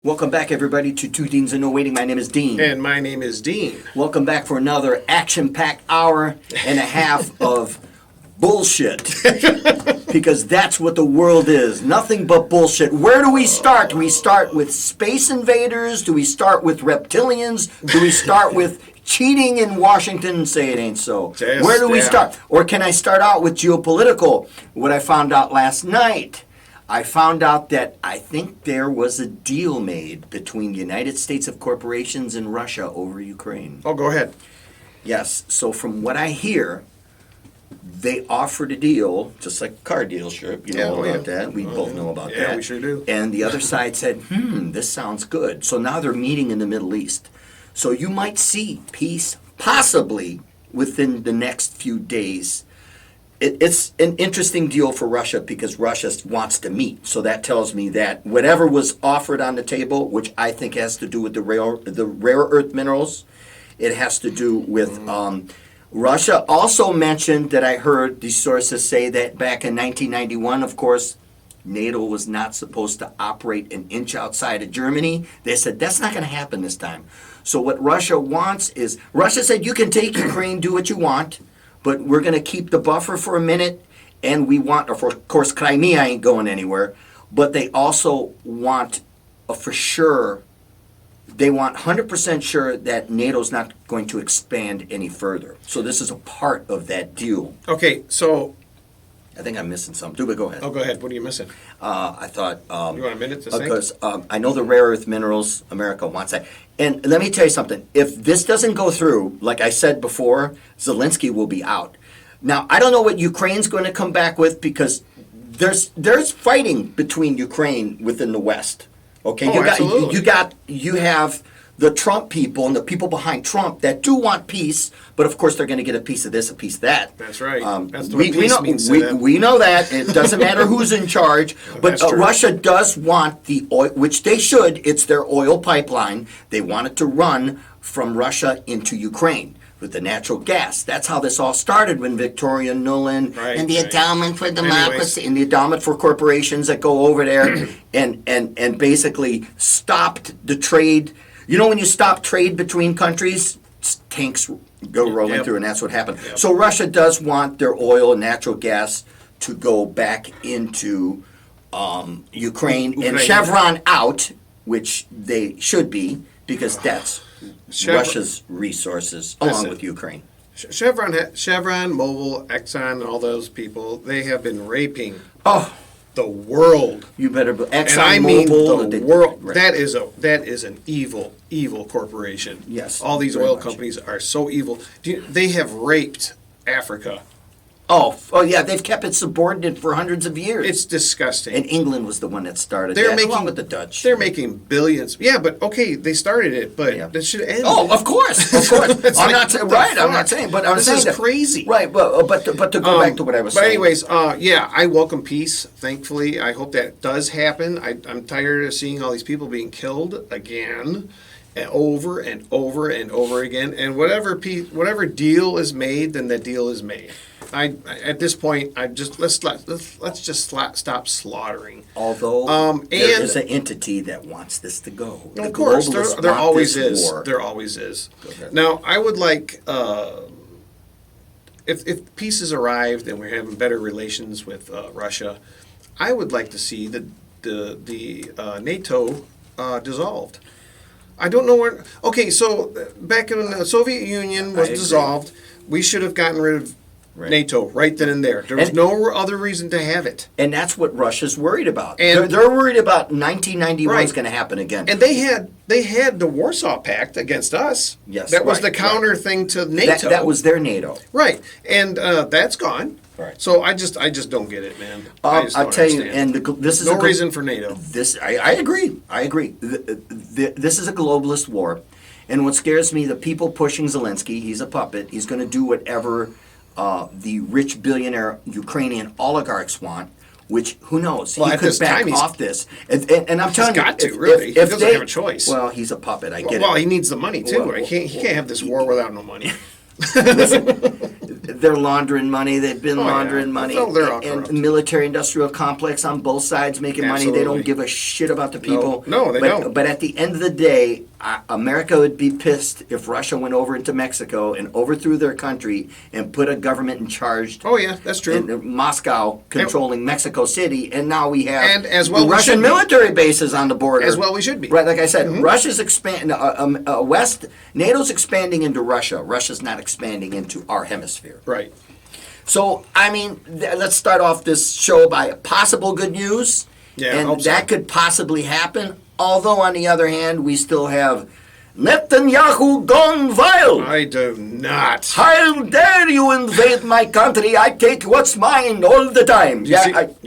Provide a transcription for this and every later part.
Welcome back, everybody, to Two Deans and No Waiting. My name is Dean. And my name is Dean. Welcome back for another action-packed hour and a half of bullshit. Because that's what the world is. Nothing but bullshit. Where do we start? Do we start with space invaders? Do we start with reptilians? Do we start with cheating in Washington and say it ain't so? Where do we start? Or can I start out with geopolitical? What I found out last night. I found out that I think there was a deal made between the United States of Corporations and Russia over Ukraine. Oh, go ahead. Yes. So from what I hear, they offered a deal, just like a car dealership. You know about that. We both know about that. Yeah, we sure do. And the other side said, this sounds good. So now they're meeting in the Middle East. So you might see peace possibly within the next few days. It's an interesting deal for Russia because Russia wants to meet. So that tells me that whatever was offered on the table, which I think has to do with the rare earth minerals, it has to do with Russia. Also mentioned that I heard these sources say that back in 1991, of course, NATO was not supposed to operate an inch outside of Germany. They said that's not going to happen this time. So what Russia wants is, Russia said you can take Ukraine, do what you want, but we're going to keep the buffer for a minute, and we want, of course, Crimea ain't going anywhere, but they also want for sure, they want 100% sure that NATO's not going to expand any further. So this is a part of that deal. Okay, so... I think I'm missing something. But go ahead. Oh, go ahead. What are you missing? I thought... you want a minute to think? Because I know the rare earth minerals, America wants that. And let me tell you something. If this doesn't go through, like I said before, Zelensky will be out. Now, I don't know what Ukraine's going to come back with because there's fighting between Ukraine within the West. Okay, absolutely. You have the Trump people and the people behind Trump that do want peace, but of course they're going to get a piece of this, a piece of that. That's right. That's what we peace means to them. We know that. It doesn't matter who's in charge, but Russia does want the oil, which they should. It's their oil pipeline. They want it to run from Russia into Ukraine with the natural gas. That's how this all started when Victoria Nuland and the Endowment for Democracy and the Endowment for Corporations that go over there and basically stopped the trade. You know when you stop trade between countries, tanks go rolling through, and that's what happened. Yep. So Russia does want their oil and natural gas to go back into Ukraine and Chevron out, which they should be, because that's Russia's resources along with Ukraine. Chevron, Mobil, Exxon, and all those people, they have been raping the world. You better be Exxon, and I mean Mobil, the world. Right. That is an evil corporation. Yes. All these oil companies are so evil. They have raped Africa. Oh yeah, they've kept it subordinate for hundreds of years. It's disgusting. And England was the one that started that, along with the Dutch. They're making billions. Yeah, but okay, they started it, but that should end. Oh, of course. I'm not saying, but I'm saying this is crazy. Right, but to go back to what I was saying. But anyways, I welcome peace. Thankfully, I hope that does happen. I'm tired of seeing all these people being killed again. And over and over and over again, and whatever deal is made, then that deal is made. At this point, let's just stop slaughtering. Although there is an entity that wants this to go. Of course, there always is. War. There always is. Now, I would like if peace has arrived and we're having better relations with Russia, I would like to see the NATO dissolved. I don't know where. Okay, so back when the Soviet Union was dissolved, we should have gotten rid of NATO right then and there. There was no other reason to have it. And that's what Russia's worried about. And they're worried about 1991 is going to happen again. And they had the Warsaw Pact against us. Yes, that was the counter thing to NATO. That was their NATO. Right, and that's gone. Right. So I just don't get it, man. I'll tell you, and this is no reason for NATO. I agree. This is a globalist war, and what scares me, the people pushing Zelensky. He's a puppet. He's going to do whatever the rich billionaire Ukrainian oligarchs want. Which who knows? Well, he could back off this, and I'm telling you, he doesn't have a choice. Well, he's a puppet. I get it. Well, he needs the money too. He can't have this war without no money. Listen, They're laundering money. They've been Oh, yeah. laundering money. Oh, they're all and corrupt. military-industrial complex on both sides making money. They Absolutely. don't give a shit about the people. No, they don't. But at the end of the day, America would be pissed if Russia went over into Mexico and overthrew their country and put a government in charge. Oh, yeah, that's true. And Moscow controlling Mexico City, and now we have And as well we Russian should be. military bases on the border. As well we should be. Right, like I said, Russia's expanding. NATO's expanding into Russia. Russia's not expanding into our hemisphere. Right. So, I mean, let's start off this show by possible good news. Yeah, I and hope so. that could possibly happen. Although, on the other hand, we still have Netanyahu gone wild. I do not. How dare you invade my country? I take what's mine all the time. You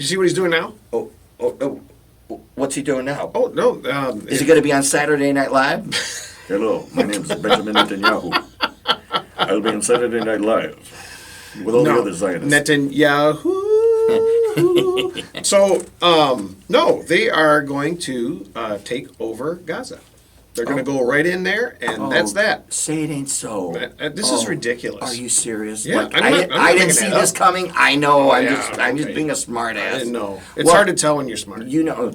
see what he's doing now? What's he doing now? Oh, no. Is he going to be on Saturday Night Live? Hello, my name is Benjamin Netanyahu. I'll be on Saturday Night Live with all the other Zionists. Netanyahu. So, no, they are going to take over Gaza. They're going to go right in there, and that's that. Say it ain't so. This is ridiculous. Are you serious? Yeah, Like, I'm not I didn't making see that this up. coming. I know. I'm yeah, just okay. being a smart I ass. didn't know. It's Well, hard to tell when you're smart. You know,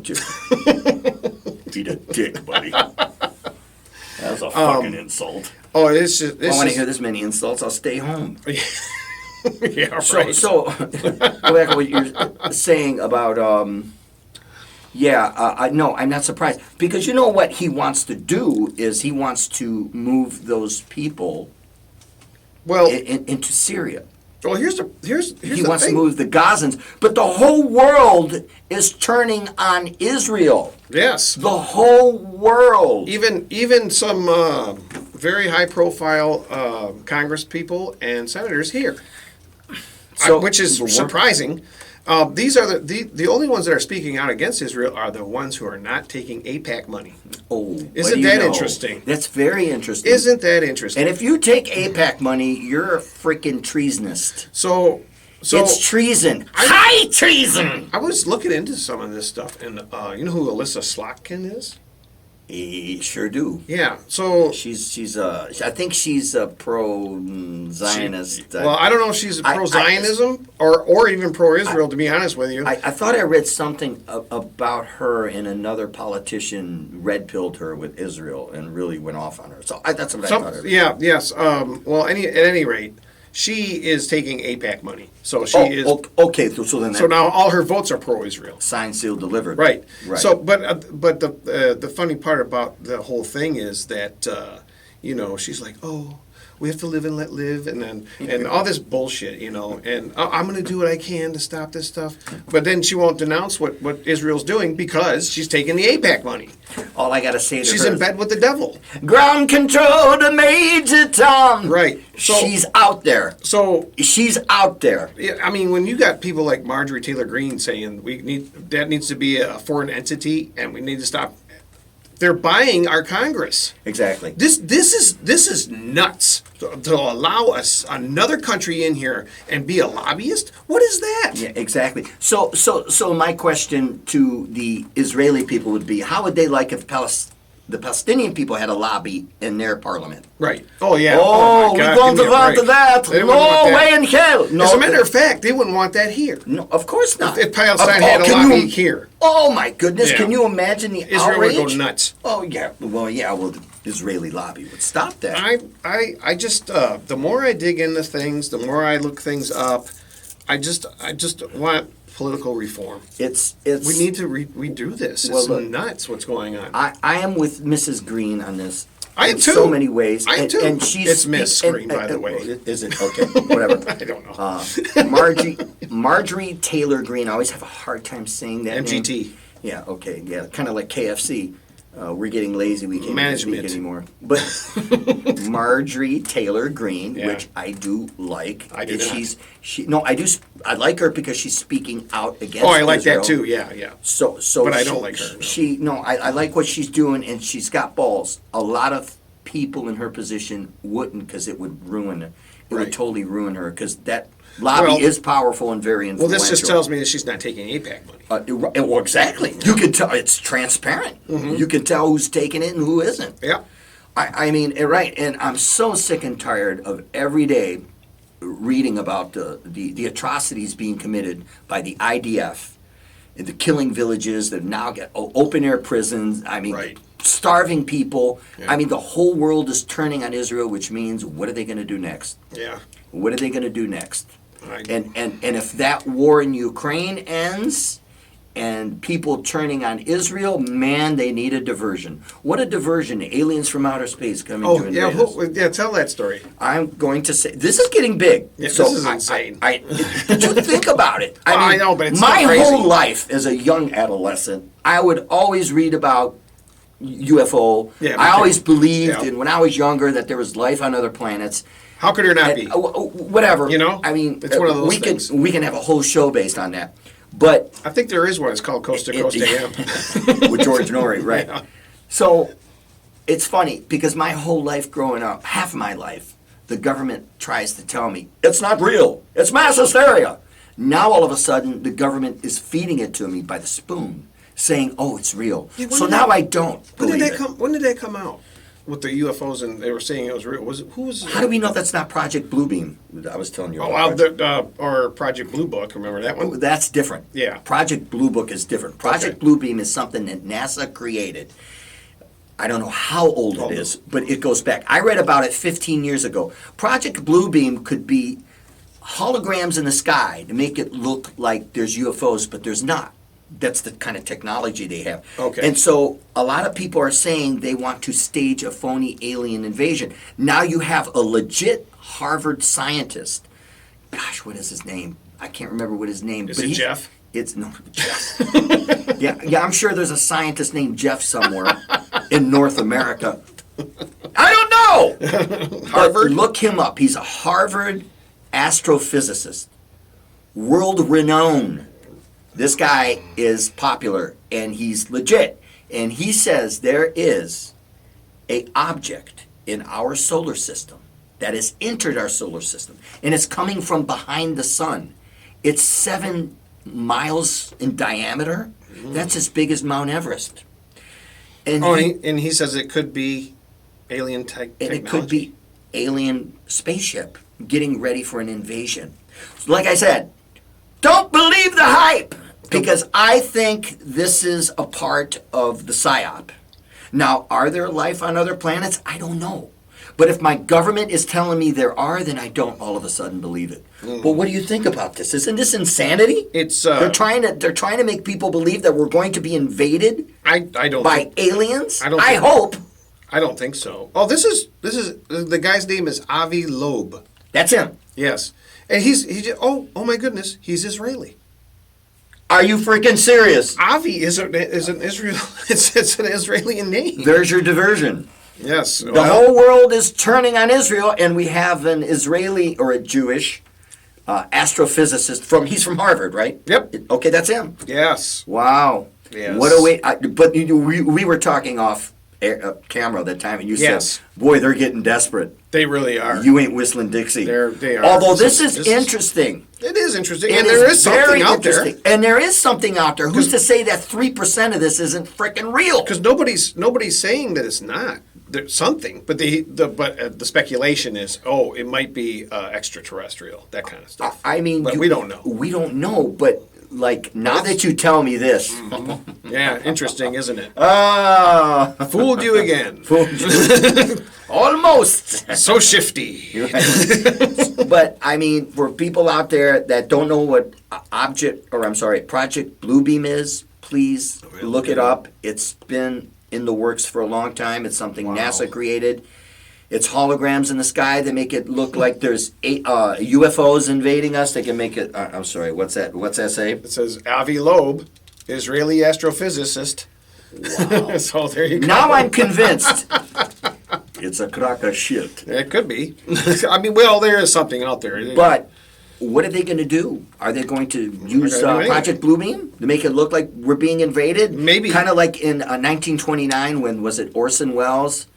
eat a dick, buddy. That's a fucking insult. Oh, it's just. I want to hear this many insults. I'll stay home. Yeah, right. So go back to what you're saying about. No, I'm not surprised because you know what he wants to do is he wants to move those people well, into Syria. well, here's He the wants thing. to move the Gazans, but the whole world is turning on Israel. Yes. The whole world. Even some very high-profile Congress people and senators here, which is surprising. These are the only ones that are speaking out against Israel are the ones who are not taking AIPAC money. Oh, Isn't that interesting? That's very interesting. Isn't that interesting? And if you take AIPAC money, you're a freaking treasonist. So It's treason. High treason! I was looking into some of this stuff, and you know who Alyssa Slotkin is? Sure do. Yeah. So She's I think she's a pro-Zionist. well, I don't know if she's pro-Zionism or even pro-Israel. To be honest with you, I thought I read something about her, and another politician red-pilled her with Israel and really went off on her. So that's what I thought I read. Yeah. Yes. Well, at any rate, she is taking AIPAC money. So she is. Okay, so then So now all her votes are pro-Israel. signed, sealed, delivered. Right. Right. So, but the funny part about the whole thing is that she's like, oh, we have to live and let live, and all this bullshit, and I'm going to do what I can to stop this stuff. But then she won't denounce what Israel's doing because she's taking the AIPAC money. All I got to say to She's her in bed with the devil. ground control to Major Tom. Right. So She's out there. So She's out there. yeah, I mean, when you got people like Marjorie Taylor Greene saying that needs to be a foreign entity and we need to stop, they're buying our Congress. Exactly. This is nuts to allow another country in here and be a lobbyist. What is that? Yeah, exactly. So my question to the Israeli people would be, how would they like if the Palestinian people had a lobby in their parliament? Right. Oh yeah. Oh, my we're God, going give to me a want break. that. They No wouldn't want that. way in hell. No. As a matter of fact, they wouldn't want that here. No, of course not. If Palestine had a can lobby you- here, Oh my goodness! Yeah. Can you imagine the Israel outrage? would go nuts. Oh yeah. Well, yeah. Well, the Israeli lobby would stop that. I just the more I dig into things, the more I look things up. I just want political reform. It's We need to redo this. Well, It's look, nuts what's going on. I am with Mrs. Green on this. I am in too. so many ways. I am too. And she's It's Miss Green, by the way. Is it okay? Whatever. I don't know. Marjorie Taylor Greene. I always have a hard time saying that name. MGT. Yeah. Okay. Yeah. Kind of like KFC. We're getting lazy. We can't Management. speak anymore. But Marjorie Taylor Greene, Yeah. which I do like. I do not. I like her because she's speaking out against. Oh, I like Israel. that too. Yeah. So, But I don't like her, no. I like what she's doing, and she's got balls. A lot of people in her position wouldn't, because it would ruin it. It Right. would totally ruin her, because that lobby Well- is powerful and very Well, influential. this just tells me that she's not taking AIPAC money. Well, exactly. You can tell. It's transparent. You can tell who's taking it and who isn't. Yeah. I mean, right. And I'm so sick and tired of every day reading about the atrocities being committed by the IDF and the killing villages that now get open air prisons. I mean, Right. starving people. Yeah. I mean, the whole world is turning on Israel, which means what are they going to do next? Yeah. What are they going to do next? I- And if that war in Ukraine ends and people turning on Israel, man, they need a diversion. What a diversion. Aliens from outer space coming to invade us. yeah. Tell that story. I'm going to say, this is getting big. Yeah, this is insane. Just think about it. I know, but it's my so crazy. whole life as a young adolescent, I would always read about UFO. Yeah, me I too. always believed, Yeah. and when I was younger, that there was life on other planets. How could there not be? Whatever. You know? I mean, It's one of those we things. we can have a whole show based on that. But I think there is one. It's called Coast to Coast AM. with George Norrie, right? Yeah. So it's funny because my whole life growing up, half my life, the government tries to tell me it's not real. It's mass hysteria. Now all of a sudden, the government is feeding it to me by the spoon, saying, "Oh, it's real." Yeah, so when now did- I don't When believe did that it. come? When did that come out? With the UFOs, and they were saying it was real. Was it who was? How do we know that's not Project Bluebeam? I was telling you. Oh, about or Project Blue Book. Remember that one? That's different. Yeah. Project Blue Book is different. Project Okay. Bluebeam is something that NASA created. I don't know how old it is, but it goes back. I read about it 15 years ago. Project Bluebeam could be holograms in the sky to make it look like there's UFOs, but there's not. That's the kind of technology they have. Okay. And so a lot of people are saying they want to stage a phony alien invasion. Now you have a legit Harvard scientist. Gosh, what is his name? I can't remember what his name Is it Jeff? It's no Jeff. yeah, I'm sure there's a scientist named Jeff somewhere in North America. I don't know. Harvard? But look him up. He's a Harvard astrophysicist, world renowned. This guy is popular and he's legit. And he says there is a object in our solar system that has entered our solar system and it's coming from behind the sun. It's 7 miles in diameter. That's as big as Mount Everest. And Oh, he- and he says it could be alien and technology. it could be alien spaceship getting ready for an invasion. Like I said, don't believe the hype because I think this is a part of the psyop. Now, are there life on other planets? I don't know. But if my government is telling me there are, then I don't all of a sudden believe it. But what do you think about this? Isn't this insanity? It's they're trying to make people believe that we're going to be invaded I don't by think, aliens. I don't I think- hope. I don't think so. Oh, this is the guy's name is Avi Loeb. That's him. Yes, and he just, oh my goodness, he's Israeli. Are you freaking serious? Avi is an Israel. It's an Israeli name. There's your diversion. Yes, The whole world is turning on Israel, and we have an Israeli or a Jewish astrophysicist he's from Harvard, right? Yep. Okay, that's him. Yes. Wow. Yes. What a way! But we were talking off camera that time, and you Yes. said, "Boy, they're getting desperate. They really are. You ain't whistling Dixie." They are. Although this This is is- interesting. It is interesting, It and there is something very out there. interesting. And there is something out there. Who's to say that 3% of this isn't freaking real? Because nobody's saying that it's not. There's something, but the speculation is, it might be extraterrestrial, that kind of stuff. I mean, but we don't know. We don't know, but like now that you tell me this, Yeah, interesting, isn't it? ah, Fooled you again. almost. So shifty. But I mean, for people out there that don't know what Project Bluebeam is, please look it up. It's been in the works for a long time. It's something Wow. NASA created. It's holograms in the sky that make it look like there's UFOs invading us. They can make it. I'm sorry. What's that? What's that say? It says Avi Loeb, Israeli astrophysicist. Wow. So there you go. Now I'm convinced. It's a crock of shit. It could be. I mean, well, there is something out there. But what are they going to do? Are they going to use gonna do anything. Project Bluebeam to make it look like we're being invaded? Maybe. Kind of like in 1929 when, was it Orson Welles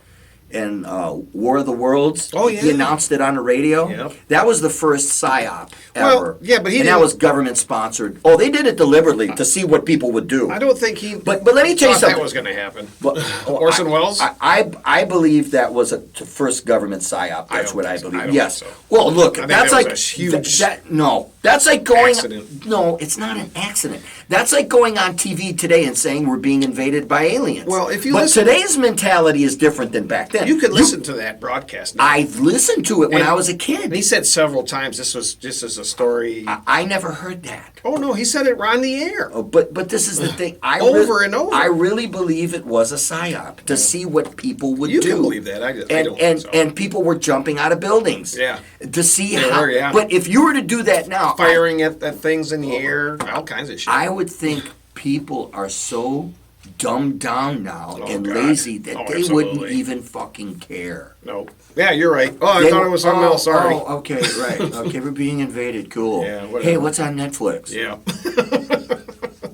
and War of the Worlds. Oh, He yeah. announced it on the radio. Yep. That was the first PSYOP Well, ever. yeah, but he and that didn't- was government sponsored. Oh, they did it deliberately to see what people would do. I don't think he. But let me tell you thought something. that was going to happen. But- Orson Welles. I believe that was a first government PSYOP. I That's don't what I think so. believe. I don't Yes. think so. Well, look, think that's that was like a huge no. That's like going. accident. No, it's not an accident. That's like going on TV today and saying we're being invaded by aliens. Well, if you but listen- today's mentality is different than back then. You could listen to that broadcast. Now. I've listened to it when And- I was a And kid. he said several times this was just as a story. I never heard that. Oh no, he said it on the air. Oh, but this is the thing. Over and over. I really believe it was a psyop to see what people would You do. can believe that. I don't and think so. and people were jumping out of buildings. Yeah. To see They how. were, yeah. But if you were to do that now, Firing at things in the air, all kinds of shit. I would think people are so dumbed down now Oh, and God. lazy that Oh, they wouldn't absolutely. even fucking care. No. Yeah, you're right. Oh, I They thought were- it was something else. Sorry. Oh, okay, right. Okay, we're being invaded. Cool. Yeah, whatever. Hey, what's on Netflix? Yeah.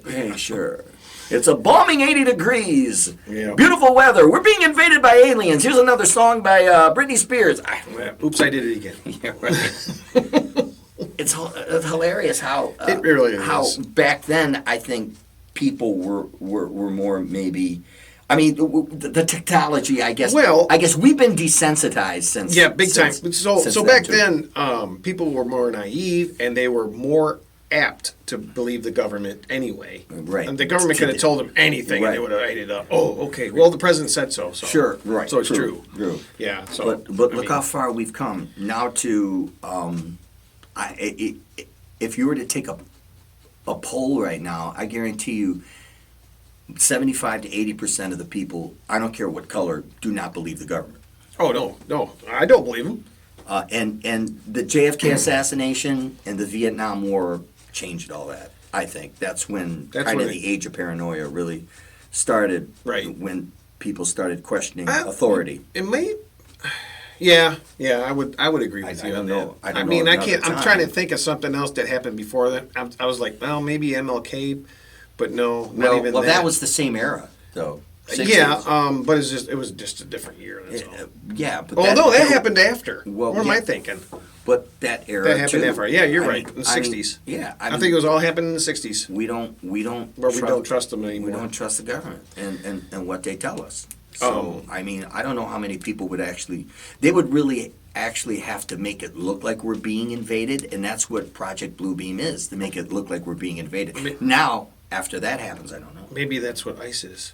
Hey, sure. It's a balming 80 degrees. Yeah. Beautiful weather. We're being invaded by aliens. Here's another song by Britney Spears. Oops, I did it again. Yeah, right. It's hilarious how It really how is. back then I think people were more maybe. I mean, the technology. I guess. Well- I guess we've been desensitized since. Yeah, big time. since- So since back too. then, people were more naive and they were more apt to believe the government anyway. Right. And the government could have told them anything and they Right. would have ate it up. Oh, okay. Well, the president said so. So Sure, right. So it's true. True. Yeah. So, But I look mean, how far we've come now. To if you were to take a poll right now, I guarantee you, 75 to 80% of the people, I don't care what color, do not believe the government. Oh no, I don't believe him. And the JFK assassination and the Vietnam War changed all that. I think that's when That's kind of when the age of paranoia really started. Right. When people started questioning I- authority. It may. Yeah, I would agree with I you don't on know. that. I don't mean, know I another can't. I'm time. trying to think of something else that happened before that. I was like, well, maybe MLK, but no, not Well, even well, that. that was the same era, though. 60s. Yeah, but it was just a different year. That's all. Yeah, but Oh no, that happened after. Well, what am yeah. I thinking? But that era That happened too. after. Yeah, you're I right. mean- In the I mean, '60s. yeah, I mean, think it was all happened in the '60s. we don't But we don't trust them anymore. We don't trust the government and what they tell us. So I mean, I don't know how many people would actually. They would really actually have to make it look like we're being invaded, and that's what Project Bluebeam is, to make it look like we're being invaded. Now, after that happens, I don't know. Maybe that's what ICE is,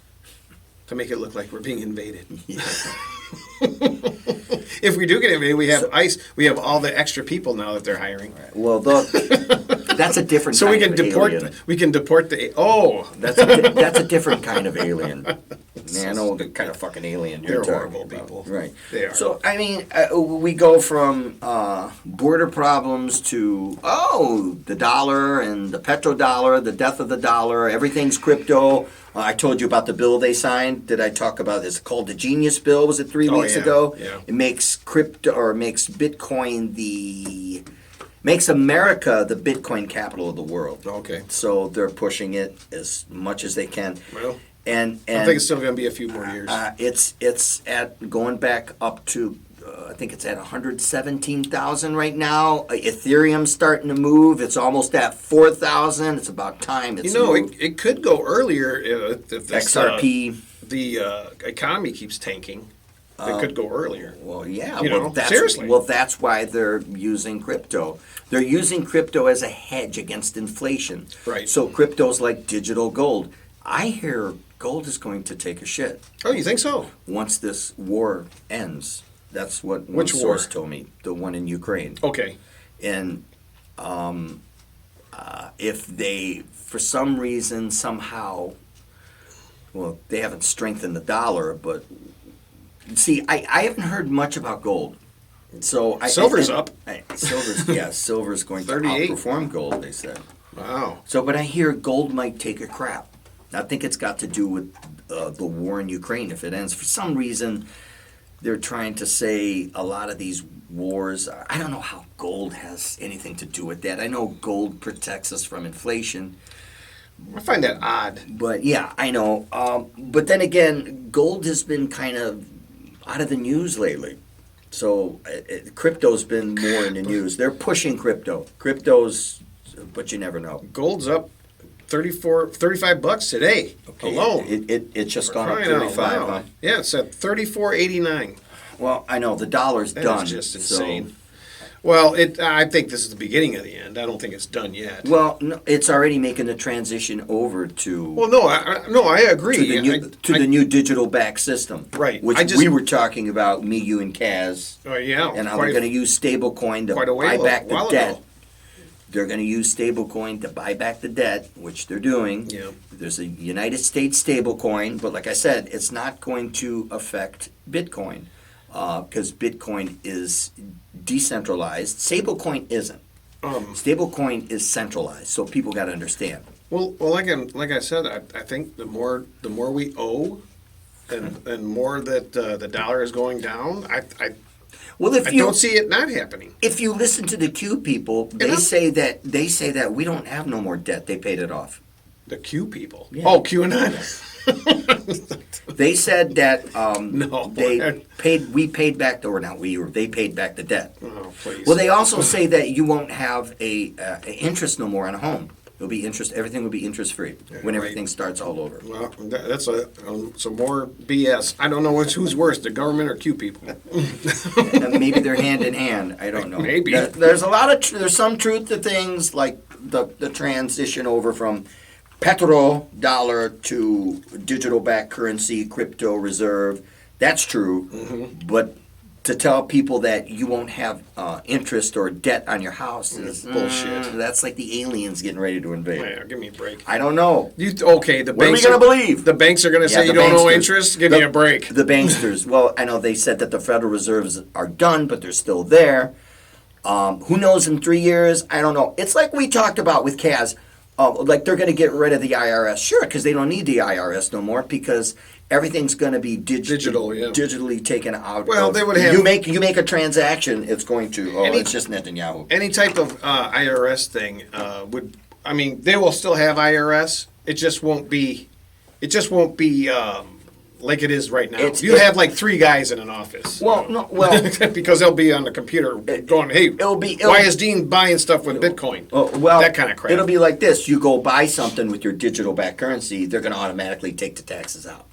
to make it look like we're being invaded. Yeah. If we do get invaded, we have ICE. We have all the extra people now that they're hiring. Well, that's a different. So we kind can of deport. alien. We can deport the. Oh, That's a different kind of alien. Man, I know the kind of fucking alien you're They're talking horrible about. people. Right. They are. So, I mean, we go from border problems to, the dollar and the petrodollar, the death of the dollar, everything's crypto. I told you about the bill they signed. Did I talk about this? It's called the Genius Bill. Was it 3 Oh, weeks yeah, ago? yeah. It makes makes Bitcoin makes America the Bitcoin capital of the world. okay. So they're pushing it as much as they can. Well, And I think it's still going to be a few more years. it's at going back up to I think it's at 117,000 right now. Ethereum's starting to move. It's almost at 4,000. It's about time. It's moved. it could go earlier if this, XRP. The economy keeps tanking. It could go earlier. Well, yeah. You well, know, that's, seriously. Well, that's why they're using crypto. They're using crypto as a hedge against inflation. Right. So crypto's like digital gold. I hear gold is going to take a shit Oh, you think so? once this war ends. That's what one Which war? source told me. The one in Ukraine. Okay. And if they, for some reason, somehow, well, they haven't strengthened the dollar, but see, I haven't heard much about gold. So Silver's up. Silver's going to 38. outperform gold. They said. Wow. So, but I hear gold might take a crap. I think it's got to do with the war in Ukraine. If it ends, for some reason, they're trying to say a lot of these wars. I don't know how gold has anything to do with that. I know gold protects us from inflation, I find that odd. but yeah, I know. But then again, gold has been kind of out of the news lately. So crypto's been more in the news. They're pushing crypto. Crypto's, but you never know. Gold's up 35 bucks today alone. It's just gone up Crying out 35, loud. huh? Yeah, it's at 34.89. Well, I know the dollar's That done. is just so- insane. Well, I think this is the beginning of the end. I don't think it's done yet. Well, no, it's already making the transition over to Well, no, I agree. the new digital back system, Right. Which we were talking about, me, you, and Kaz, Oh, yeah. and how they're going to use stablecoin to quite a buy back the while debt. ago. They're going to use stablecoin to buy back the debt, which they're doing. Yeah. There's a United States stablecoin, but like I said, it's not going to affect Bitcoin because Bitcoin is decentralized. Stablecoin isn't. Stablecoin is centralized, so people got to understand. Well, like I said, I think the more we owe, and more that the dollar is going down, I Well, if I you don't see it not happening. if you listen to the Q people, they say that we don't have no more debt. They paid it off. The Q people. Yeah. Oh, QAnon. They said that No. we paid back the, or not we, or they paid back the debt. Oh, please. Well, they also say that you won't have a interest no more on a home. It'll be interest. Everything will be interest free when right. everything starts all over. Well, that's some more BS. I don't know who's worse, the government or Q people. And maybe they're hand in hand. I don't know. Maybe. There's a lot of there's some truth to things like the transition over from petrodollar to digital backed currency, crypto reserve. That's true. Mm-hmm. But to tell people that you won't have interest or debt on your house is bullshit. That's like the aliens getting ready to invade. Yeah, give me a break. I don't know. Okay, the What are we banks gonna believe? The banks are going to Yeah, say the you don't owe banksters. interest. Give me a break. The banksters. Well, I know they said that the Federal Reserves are done, but they're still there. Who knows in 3 years? I don't know. It's like we talked about with Kaz. Like they're going to get rid of the IRS. Sure, because they don't need the IRS no more because everything's going to be Digital, yeah. digitally taken out. Well, they would have- you make a transaction. It's going to. Any- It's just Netanyahu. Any type of IRS thing would. I mean, they will still have IRS. It just won't be. Like it is right now. You have like 3 guys in an office. Well, no. Well, because they'll be on the computer going, "Hey, it'll be- why is Dean buying stuff with Bitcoin?" well, that kind of crap. It'll be like this: you go buy something with your digital back currency, they're going to automatically take the taxes out.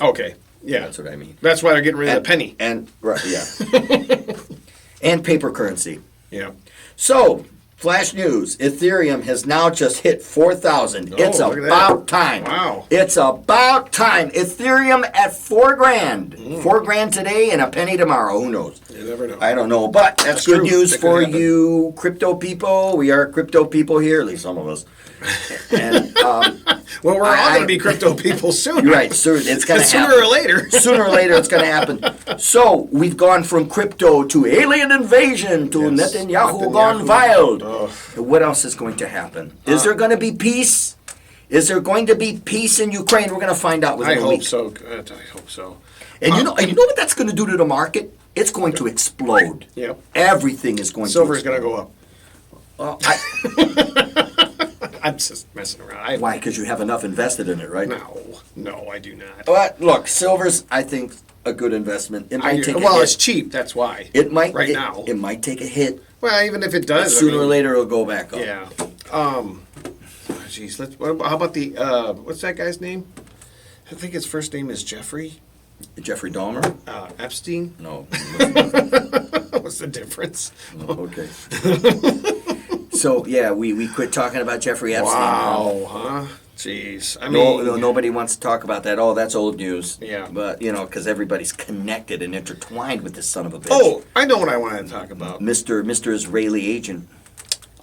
Okay, yeah, That's what I mean. That's why they're getting rid of the penny. And right, yeah, and paper currency. Yeah. So, flash news: Ethereum has now just hit 4,000. It's look at that. about time. Wow. It's about time. Ethereum at $4,000. $4,000 today and a penny tomorrow. Who knows? You never know. I don't know, but that's good true. news That could for happen. you crypto people. We are crypto people here, at least some of us. And Well, we're all I- going to be crypto people soon. you're right, sir. It's going to Sooner happen. or later. Sooner or later, it's going to happen. So we've gone from crypto to alien invasion to Yes. Netanyahu gone wild. Ugh. What else is going to happen? Is there going to be peace? Is there going to be peace in Ukraine? We're going to find out I within a hope week. so. God, I hope so. And you know what that's going to do to the market? It's going to explode. Yep. Everything is going Silver's to going to go up. Well, I'm just messing around. why? Because you have enough invested in it, right? No, I do not. But look, silver's, I think, a good investment. It might take a Well, hit. it's cheap. That's why. It might right it, now. It might take a hit. Well, even if it does, Sooner or later, it'll go back up. Yeah. Jeez. How about the what's that guy's name? I think his first name is Jeffrey Jeffrey Dahmer? Epstein. No. What's the difference? Okay. So yeah, we quit talking about Jeffrey Epstein. Wow, huh? Jeez. I mean, No, nobody wants to talk about that. Oh, that's old news. Yeah. But because everybody's connected and intertwined with this son of a bitch. Oh, I know what I wanted to talk about. Mr. Israeli agent.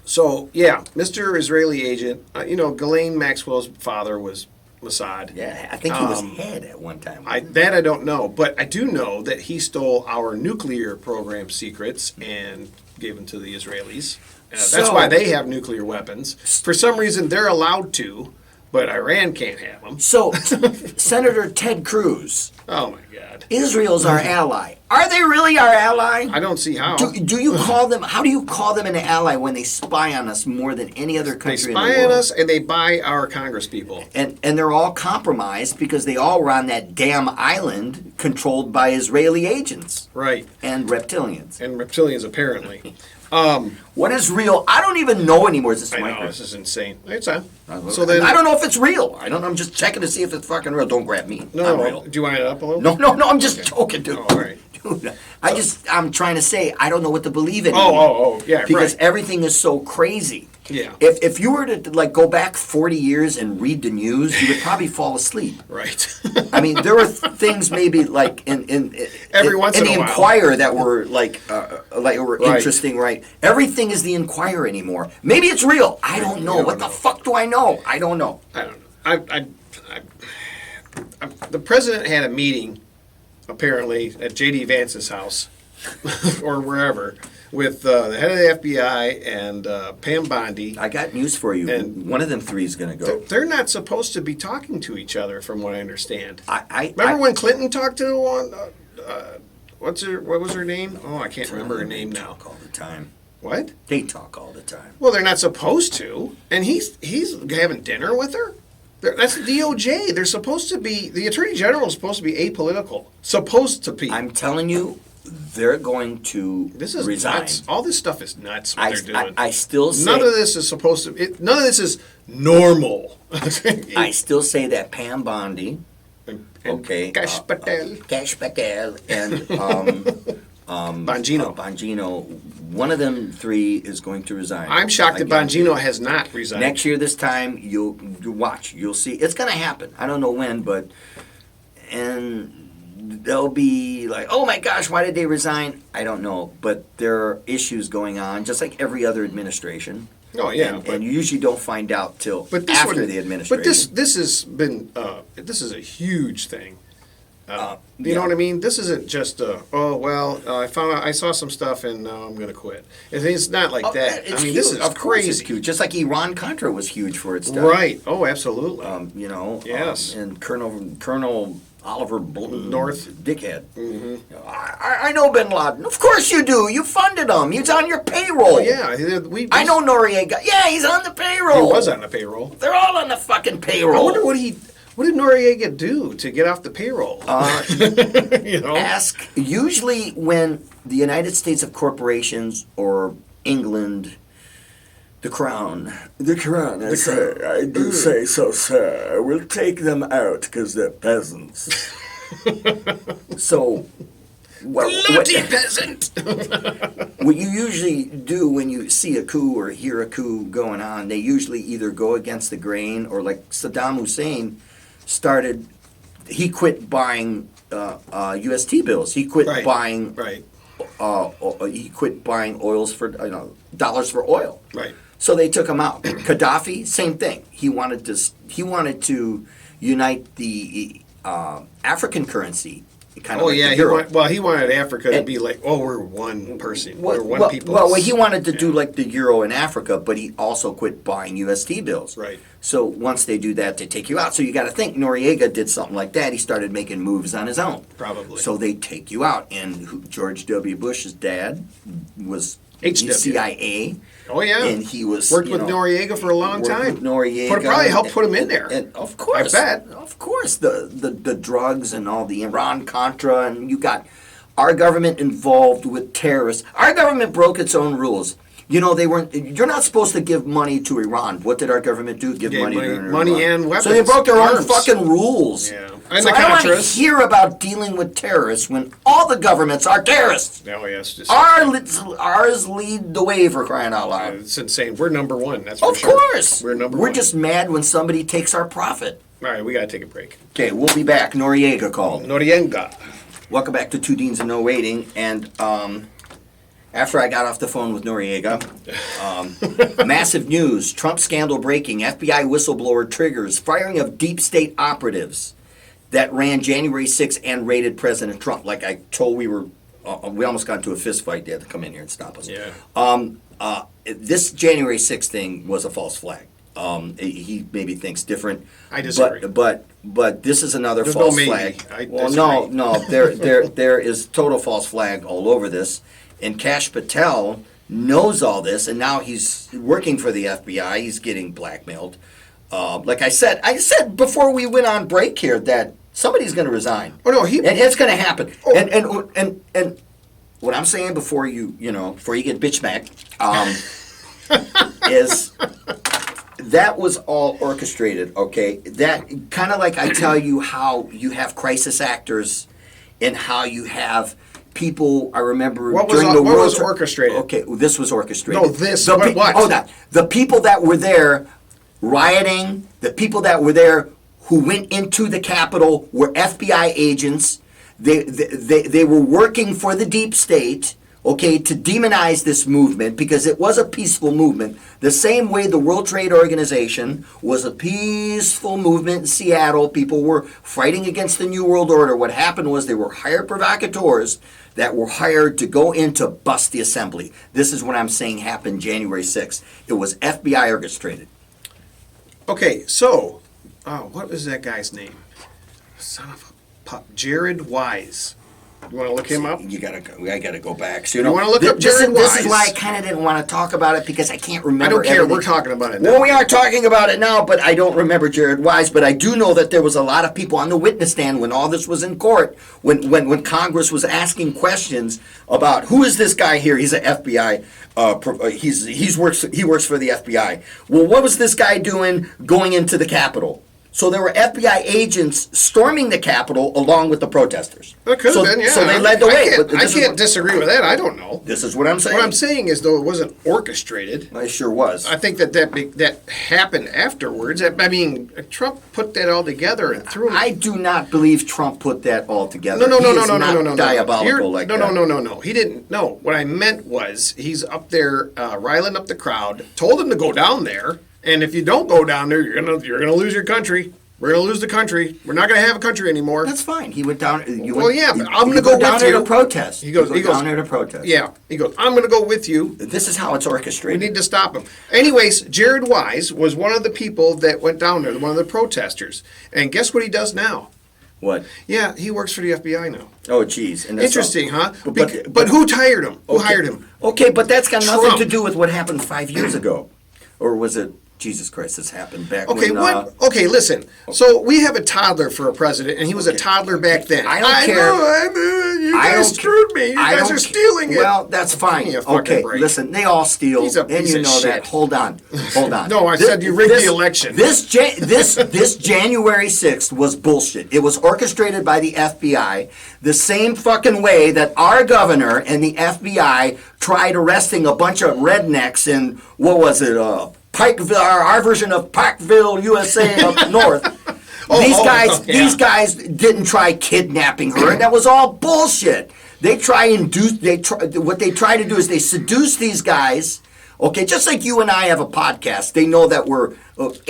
So yeah, Mr. Israeli agent. Ghislaine Maxwell's father was Mossad. Yeah, I think he was head at one time. I don't know, but I do know that he stole our nuclear program secrets and gave them to the Israelis. That's So- why they have nuclear weapons. For some reason, they're allowed to. but Iran can't have them. So, Senator Ted Cruz, Oh my God. Israel's our ally. Are they really our ally? I don't see how. Do you call them? How do you call them an ally when they spy on us more than any other They country in the spy world? on us and they buy our Congress people. And they're all compromised because they all were on that damn island controlled by Israeli agents Right. and reptilians. And reptilians, apparently. What is real? I don't even know anymore. Is this I know, micro? this is insane. It's on. So So then, I don't know if it's real. I don't know. I'm just checking to see if it's fucking real. Don't grab me. I'm no, real. do you want it up a little? No. I'm just joking, dude. Oh, all right. Dude, I'm trying to say I don't know what to believe in. Yeah, Because right. everything is so crazy. Yeah. If you were to like go back 40 years and read the news, you would probably fall asleep. Right. I mean, there were things maybe like Every once in the a while. Inquirer that were like were Right. interesting, right? Everything is the Inquirer anymore. Maybe it's real. I don't know. What the fuck do I know? I don't know. I don't know. The president had a meeting, apparently, at J.D. Vance's house, or wherever, with the head of the FBI and Pam Bondi. I got news for you. And- One of them three is going to go. They're not supposed to be talking to each other, from what I understand. I Remember when Clinton talked to one? What was her name? Oh, I can't remember her name now. Talk all the time. What? They talk all the time. Well, they're not supposed to. And he's having dinner with her? That's the DOJ. They're supposed to be, the Attorney General is supposed to be apolitical. Supposed to be. I'm telling you, they're going to This is resign. nuts. All this stuff is nuts, what they're doing. I still say None of this is supposed to, none of this is normal. I still say that Pam Bondi, okay, Kash Patel. Kash Patel, and Bongino. Bongino, one of them three is going to resign. I'm shocked that Again. Bongino has not resigned. Next year, this time, you'll watch. You'll see. It's going to happen. I don't know when, but and they'll be like, "Oh my gosh, why did they resign?" I don't know, but there are issues going on, just like every other administration. Oh, yeah, and you usually don't find out till But this after one- the administration. But this has been this is a huge thing. You yeah. know what I mean? This isn't just I saw some stuff and now I'm going to quit. It's not like that. It's I mean, huge. this is Of course it's crazy. huge. Just like Iran Contra was huge for its time. Right? Oh, absolutely. You know. Yes. And Colonel Oliver North. dickhead. Mm-hmm. I know Bin Laden. Of course you do. You funded him. He's on your payroll. Oh yeah, I know Noriega. Yeah, he's on the payroll. He was on the payroll. They're all on the fucking I payroll. wonder what did Noriega do to get off the payroll? You know, Ask. Usually, when the United States of Corporations or England, the Crown, I do say so, sir. We'll take them out because they're peasants. So, bloody peasant. what you usually do when you see a coup or hear a coup going on, they usually either go against the grain or, like Saddam Hussein started, he quit buying UST bills. He quit Right. buying. Right. He quit buying dollars for oil. Right. So they took him out. Gaddafi, same thing. He wanted to unite the African currency. Kind of Oh like yeah, the euro. he wanted Africa to And- be like, oh, we're one person, Well, we're one well, people. well, he wanted to do like the euro in Africa, but he also quit buying USD bills. Right. So once they do that, they take you out. So you got to think Noriega did something like that. He started making moves on his own. Probably. So they take you out. And George W. Bush's dad was HW. CIA. Oh yeah, And he was worked with Noriega for a long worked time. with Noriega. But it probably helped put him in there. And of course, I bet. Of course, the drugs and all the Iran Contra, and you got our government involved with terrorists. Our government broke its own rules. You know, they weren't. You're not supposed to give money to Iran. What did our government do? Give Gave money to money Iran. and weapons. So they broke their own Arms. fucking rules. Yeah. And so the I don't want to Contras. hear about dealing with terrorists when all the governments are terrorists. Oh yes, just, Ours lead the way, for crying out loud. it's insane. We're number one. That's for Of sure. course. We're number We're one. just mad when somebody takes our profit. All right. We gotta take a break. Okay, we'll be back. Noriega called. Noriega. Welcome back to Two Deans and No Waiting. And after I got off the phone with Noriega, massive news. Trump scandal breaking. FBI whistleblower triggers firing of deep state operatives that ran January 6th and raided President Trump. Like I told, we almost got into a fist fight. They had to come in here and stop us. Yeah. This January 6th thing was a false flag. He maybe thinks different. I disagree. But this is another There's false no maybe. flag. I Well, disagree. no, there is total false flag all over this, and Kash Patel knows all this, and now he's working for the FBI. He's getting blackmailed. Like I said before we went on break here that somebody's going to resign. Oh no, and it's going to happen. Oh. And what I'm saying before you get bitch smacked, is that was all orchestrated. Okay, that kind of like I tell you how you have crisis actors, and how you have people. I remember What during was, the what World was Tra- orchestrated? Okay, this was orchestrated. No, this, The but what? Oh, that the people that were there rioting, the people that were there who went into the Capitol were FBI agents. They were working for the deep state, okay, to demonize this movement because it was a peaceful movement. The same way the World Trade Organization was a peaceful movement in Seattle. People were fighting against the New World Order. What happened was they were hired provocateurs that were hired to go in to bust the assembly. This is what I'm saying happened January 6th. It was FBI orchestrated. Okay, so, what was that guy's name? Son of a pup. Jared Wise. You want to look him up? I gotta go back. So, You wanna look up this Jared is Wise? why I kind of didn't want to talk about it because I can't I remember. don't care. everything. We're talking about it now. Well, we are talking about it now, but I don't remember Jared Wise. But I do know that there was a lot of people on the witness stand when all this was in court, when Congress was asking questions about who is this guy here? He's an FBI. He works for the FBI. Well, what was this guy doing going into the Capitol? So there were FBI agents storming the Capitol along with the protesters. That could have been, yeah. So they led the way. But I this is can't what- disagree with that. I don't know. This is what I'm saying. What I'm saying is, though, it wasn't orchestrated. I sure was. I think that happened afterwards. I mean, Trump put that all together and threw it. I do not believe Trump put that all together. No, He is not no. diabolical like that. No. He didn't. No, what I meant was he's up there riling up the crowd. Told him to go down there, and if you don't go down there, you're gonna lose your country. We're gonna lose the country. We're not gonna have a country anymore. That's fine. He went down. Yeah, but I'm gonna you go down with there you. to protest. He goes down there to protest. Yeah, he goes. I'm gonna go with you. This is how it's We orchestrated. need to stop him. Anyways, Jared Wise was one of the people that went down there, one of the protesters. And guess what he does now? What? Yeah, he works for the FBI now. Oh, geez. And that's Interesting, all- huh? But who hired him? Who hired him? Okay, but that's got nothing Trump. to do with what happened 5 years ago, or was it? Jesus Christ, this happened back Okay, when. Okay, listen. So we have a toddler for a president, and he was a toddler back then. I don't care. You I guys don't ca- screwed me. You I guys don't are ca- stealing it. Well, that's Give fine. me a fucking Okay, break. listen, they all steal, He's a and piece you of know that. shit. Hold on. No, I said you rigged the election. This January 6th was bullshit. It was orchestrated by the FBI the same fucking way that our governor and the FBI tried arresting a bunch of rednecks in, what was it, Pikeville, our version of Pikeville, USA up north. These guys didn't try kidnapping her. That was all bullshit. What they try to do is they seduce these guys. Okay, just like you and I have a podcast, they know that we're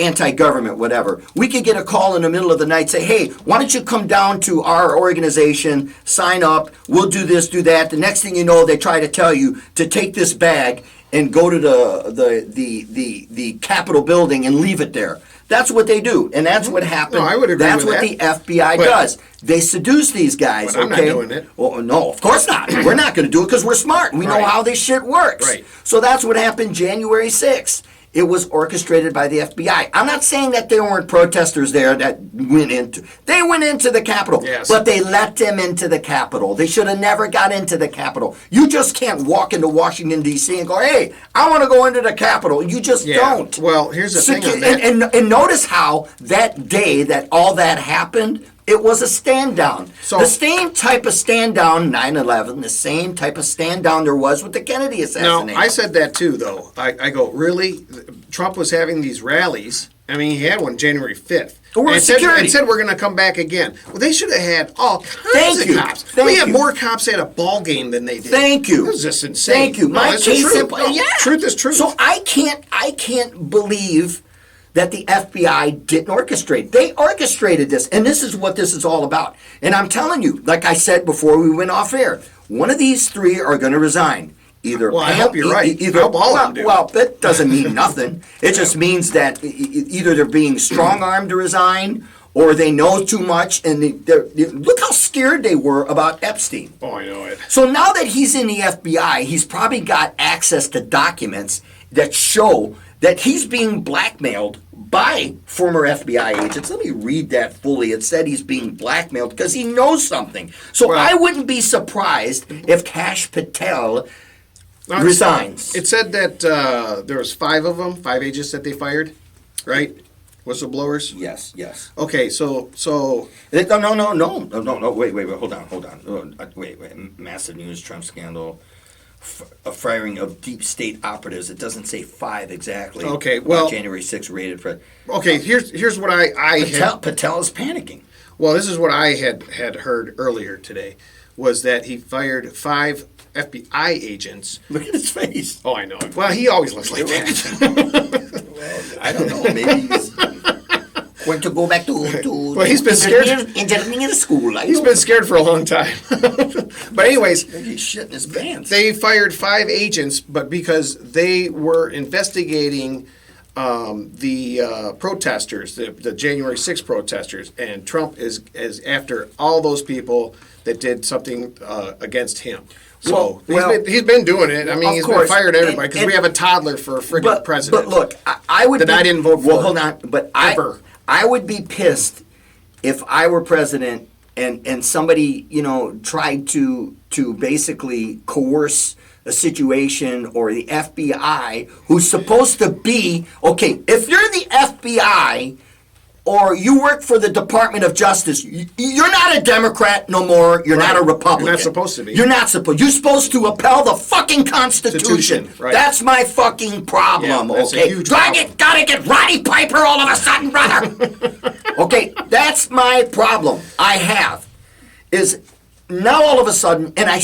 anti-government, whatever. We could get a call in the middle of the night, say, hey, why don't you come down to our organization, sign up, we'll do this, do that. The next thing you know, they try to tell you to take this bag and go to the Capitol building and leave it there. That's what they do, and that's what happened. No, I would agree That's with what that. the FBI does. They seduce these guys. But I'm not okay? doing it. Well, no, of course not. We're not going to do it because we're smart. We know Right. how this shit works. Right. So that's what happened January 6th. It was orchestrated by the FBI. I'm not saying that there weren't protesters there that went into. They went into the Capitol, Yes. but they let them into the Capitol. They should have never got into the Capitol. You just can't walk into Washington D.C. and go, "Hey, I want to go into the Capitol." You just don't. Well, here's the thing on that. And notice how that day that all that happened, it was a stand down. So- the same type of stand down, 9/11, the same type of stand down there was with the Kennedy No, assassination. I said that too, though. I go, really? Trump was having these rallies. I mean, he had one January 5th. We're and security. said we're going to come back again. Well, they should have had all kinds Thank of you. cops. Thank we had you. more cops at a ball game than they did. Thank you. This is just insane. Thank you. No, My that's the case truth. simple. No, Yeah. Truth is truth. So I can't believe that the FBI didn't orchestrate. They orchestrated this, and this is what this is all about. And I'm telling you, like I said before we went off air, one of these three are going to resign. either. Well, I hope you're right. I hope all of them do. Well, that doesn't mean nothing. It just means that either they're being strong-armed to resign, or they know too much, and look how scared they were about Epstein. Oh, I know it. So now that he's in the FBI, he's probably got access to documents that show that he's being blackmailed by former FBI agents. Let me read that fully. It said he's being blackmailed because he knows something. So I wouldn't be surprised if Kash Patel resigns. It said that there was 5 of them, 5 agents that they fired, right? Whistleblowers? Yes. Okay, so No, wait, hold on. Wait, massive news, Trump scandal, a firing of deep state operatives. It doesn't say 5 exactly. Okay, well, January 6th raided for. Okay, here's what Patel is panicking. Well, this is what I had heard earlier today, was that he fired 5 FBI agents. Look at his face. Oh, I know. Well, he always looks like that. Well, I don't know. Maybe he's going to go back to well, he's been scared. Engineering school. He's been scared for a long time. But anyways, he's shitting his pants. They fired 5 agents, but because they were investigating the protesters, the January 6th protesters, and Trump is after all those people that did something against him. So he's been doing it. I mean, he's been fired everybody because we have a toddler for a friggin' president. But look, I would. I didn't vote for. Well, hold on. But ever. I would be pissed if I were president and somebody tried to basically coerce a situation, or the FBI, who's supposed to be okay. If you're the FBI, or you work for the Department of Justice, you're not a Democrat no more. You're not a Republican. You're not supposed to be. You're not supposed. You're supposed to upheld the fucking Constitution. Right. That's my fucking problem. Yeah, that's okay, a huge problem. Gotta get Roddy Piper all of a sudden, brother. Okay, that's my problem. I have is. Now all of a sudden, and I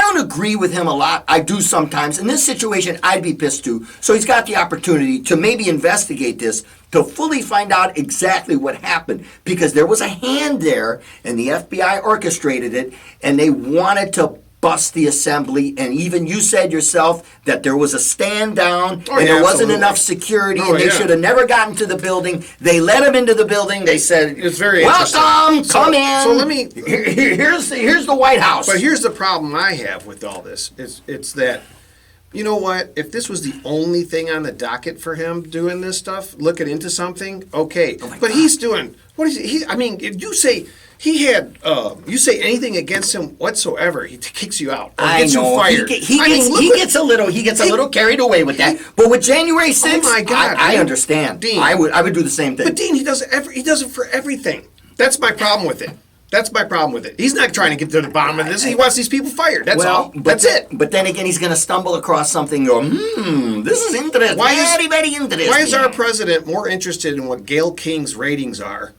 don't agree with him a lot. I do sometimes. In this situation, I'd be pissed too. So he's got the opportunity to maybe investigate this, to fully find out exactly what happened. Because there was a hand there, and the FBI orchestrated it, and they wanted to bust the assembly. And even you said yourself that there was a stand down, and there wasn't enough security, and they should have never gotten to the building. They let him into the building. They said, "It's very welcome, come in." So let me. Here's the White House. But here's the problem I have with all this. It's that, you know what? If this was the only thing on the docket for him doing this stuff, looking into something, okay. But he's doing what is he? I mean, if you say. He had, you say anything against him whatsoever, he kicks you out or gets you fired. He gets a little carried away with that. But with January 6th, oh my God, I understand. Dean, I would do the same thing. But Dean, he does it for everything. That's my problem with it. He's not trying to get to the bottom of this. He wants these people fired. That's all. That's it. But then again, he's going to stumble across something and go, this is interesting. Very interesting. Why is our president more interested in what Gayle King's ratings are?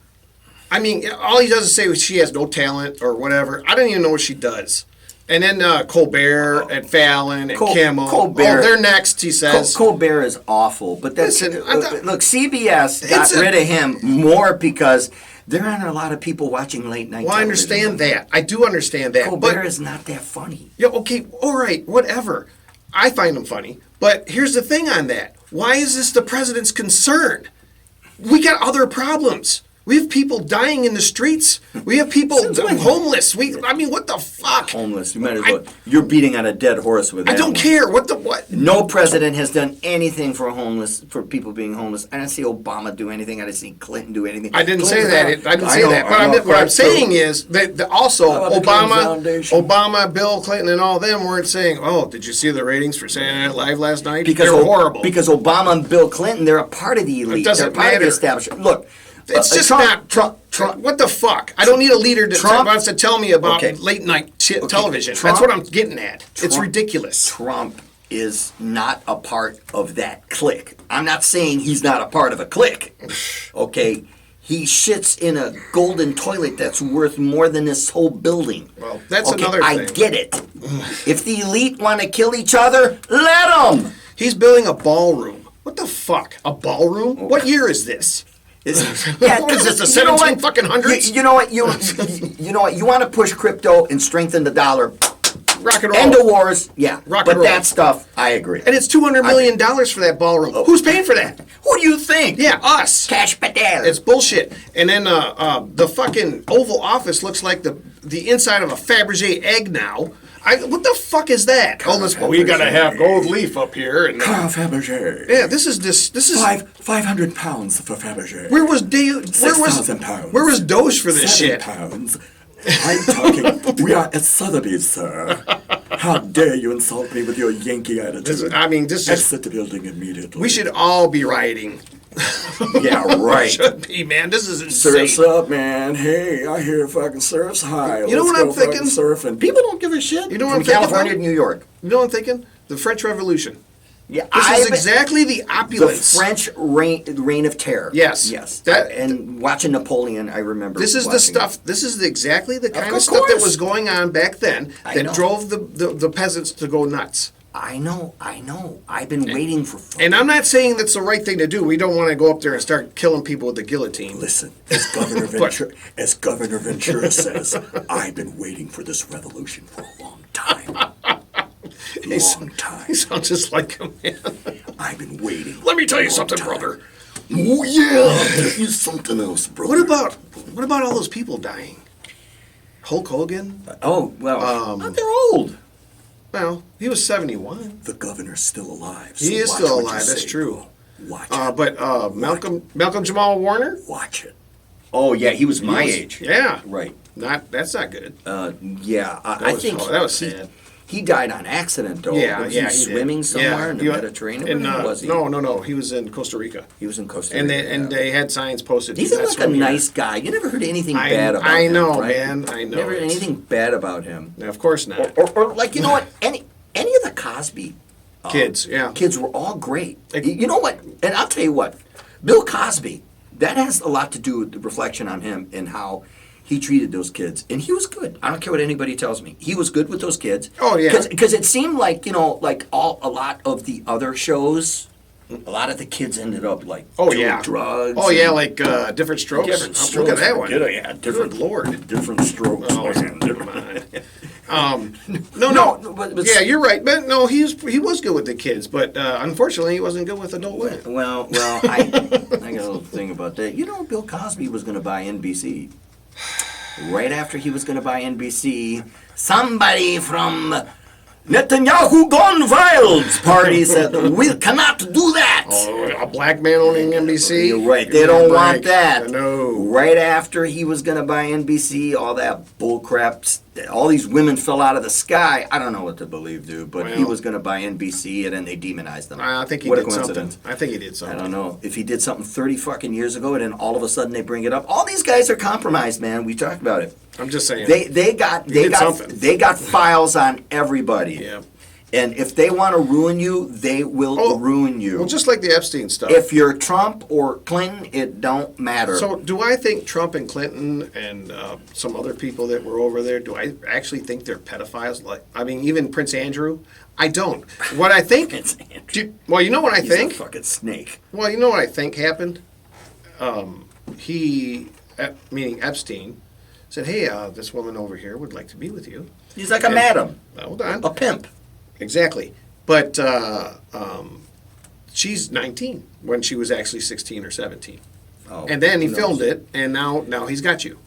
I mean, all he does is say she has no talent or whatever. I don't even know what she does. And then Colbert and Fallon and Kimmel. Colbert, they're next, he says. Colbert is awful. But that's, look, CBS got rid of him more because there aren't a lot of people watching late night television. Well, I understand that. I do understand that. Colbert is not that funny. Yeah, okay, all right, whatever. I find him funny. But here's the thing on that. Why is this the president's concern? We got other problems. We have people dying in the streets. We have people homeless. I mean, what the fuck? Homeless. You might as well. You're beating on a dead horse with that. I don't care. What? No president has done anything for people being homeless. I didn't see Obama do anything. I didn't see Clinton do anything. I didn't say that. I didn't say that. But what I'm saying is that also Obama, Bill Clinton, and all them weren't saying, "Oh, did you see the ratings for Saturday Night Live last night? They're horrible." Because Obama and Bill Clinton, they're a part of the elite. It doesn't they're part of the establishment. Look. It's just Trump. What the fuck? I don't need a leader that wants to tell me about late night television. That's what I'm getting at. It's ridiculous. Trump is not a part of that clique. I'm not saying he's not a part of a clique. Okay? He shits in a golden toilet that's worth more than this whole building. Well, that's another thing. I get it. If the elite want to kill each other, let them. He's building a ballroom. What the fuck? A ballroom? What year is this? What is this, the 17 fucking hundreds? You know what? You know what? You want to push crypto and strengthen the dollar. Rock and roll. End of wars, yeah. Rock but and roll. that stuff, I agree. And it's $200 million for that ballroom. Who's paying for that? Who do you think? Yeah, us. Cash patel. It's bullshit. And then the fucking Oval Office looks like the inside of a Fabergé egg now. What the fuck is that? We gotta have gold leaf up here. And Fabergé. yeah, this is 500 pounds for Fabergé. Where was 6,000 pounds. Where was Doge for this 7 shit? pounds. I'm talking. We are at Sotheby's, sir. How dare you insult me with your Yankee attitude? This is. Exit the building immediately. We should all be rioting. Yeah, right. Should be, man. This is insane. Surf's up, man. Hey, I hear fucking surf's high. You know what I'm thinking? Surfing. People don't give a shit. You know what From I'm thinking California about? to New York. You know what I'm thinking? The French Revolution. Yeah, This is exactly the the opulence. French reign of terror. Yes. yes. That- And watching Napoleon, I remember. This is the watching stuff. This is exactly the kind of Of stuff that course. was going on back then I that know. drove the peasants to go nuts. I know. I've been waiting for. And I'm not saying that's the right thing to do. We don't want to go up there and start killing people with the guillotine. Listen, as Governor Ventura says, I've been waiting for this revolution for a long time. Long time. He sounds just like him, man. I've been waiting. Let me tell you a long something, time. brother. Oh yeah, I'll tell you something else, brother. What about all those people dying? Hulk Hogan? Oh well, they're old. Well, he was 71. The governor's still alive. He is watch still what you alive, that's say, true. bro. Watch it. But Malcolm Jamal Warner? Watch it. Oh yeah, he was my age. Yeah. Right. That's not good. Yeah, I think that was sad. He died on accident, though. Yeah, was yeah, he he swimming did. somewhere Yeah, in the Mediterranean? Where was he? No. He was in Costa Rica. He was in Costa And Rica. they had signs posted. He "Do seemed not like a swim here." nice guy. You never heard anything bad about I him. know, right? man. I know. Never heard anything bad about him. No, of course not. Or like, you know what? Any of the Cosby Kids, yeah. kids were all great. You know what? And I'll tell you what. Bill Cosby, that has a lot to do with the reflection on him and how he treated those kids. And he was good. I don't care what anybody tells me. He was good with those kids. Oh, yeah. Because it seemed like, like a lot of the other shows, a lot of the kids ended up like doing drugs. Oh, yeah, and like Different Strokes. different Oh, strokes. Look at that one. Yeah, different. Good Lord. Different strokes. Oh, man. come on. No. but Yeah, you're right. But no, he was good with the kids, but unfortunately, he wasn't good with adult women. Well, I got a little thing about that. You know, Bill Cosby was going to buy NBC. Right after he was going to buy NBC, somebody from Netanyahu Gone Wild's party said, we cannot do that. Oh, a black man owning NBC? You're right. They don't want that. No. Right after he was going to buy NBC, all that bull crap, all these women fell out of the sky. I don't know what to believe, dude, but he Well, was going to buy NBC, and then they demonized him. I think he What a did something. coincidence. I think he did something. I don't know. If he did something 30 fucking years ago, and then all of a sudden they bring it up. All these guys are compromised, man. We talked about it. I'm just saying. They got files on everybody. Yeah. And if they want to ruin you, they will ruin you. Well, just like the Epstein stuff. If you're Trump or Clinton, it don't matter. So, do I think Trump and Clinton and some other people that were over there? Do I actually think they're pedophiles? Even Prince Andrew. I don't. What I think. Prince Andrew. You know what I He's think. a fucking snake. Well, you know what I think happened. Meaning Epstein, said, "Hey, this woman over here would like to be with you." He's like a madam, Hold on. a pimp. Exactly. But she's 19 when she was actually 16 or 17. Oh, And then he who filmed knows? it, and now he's got you.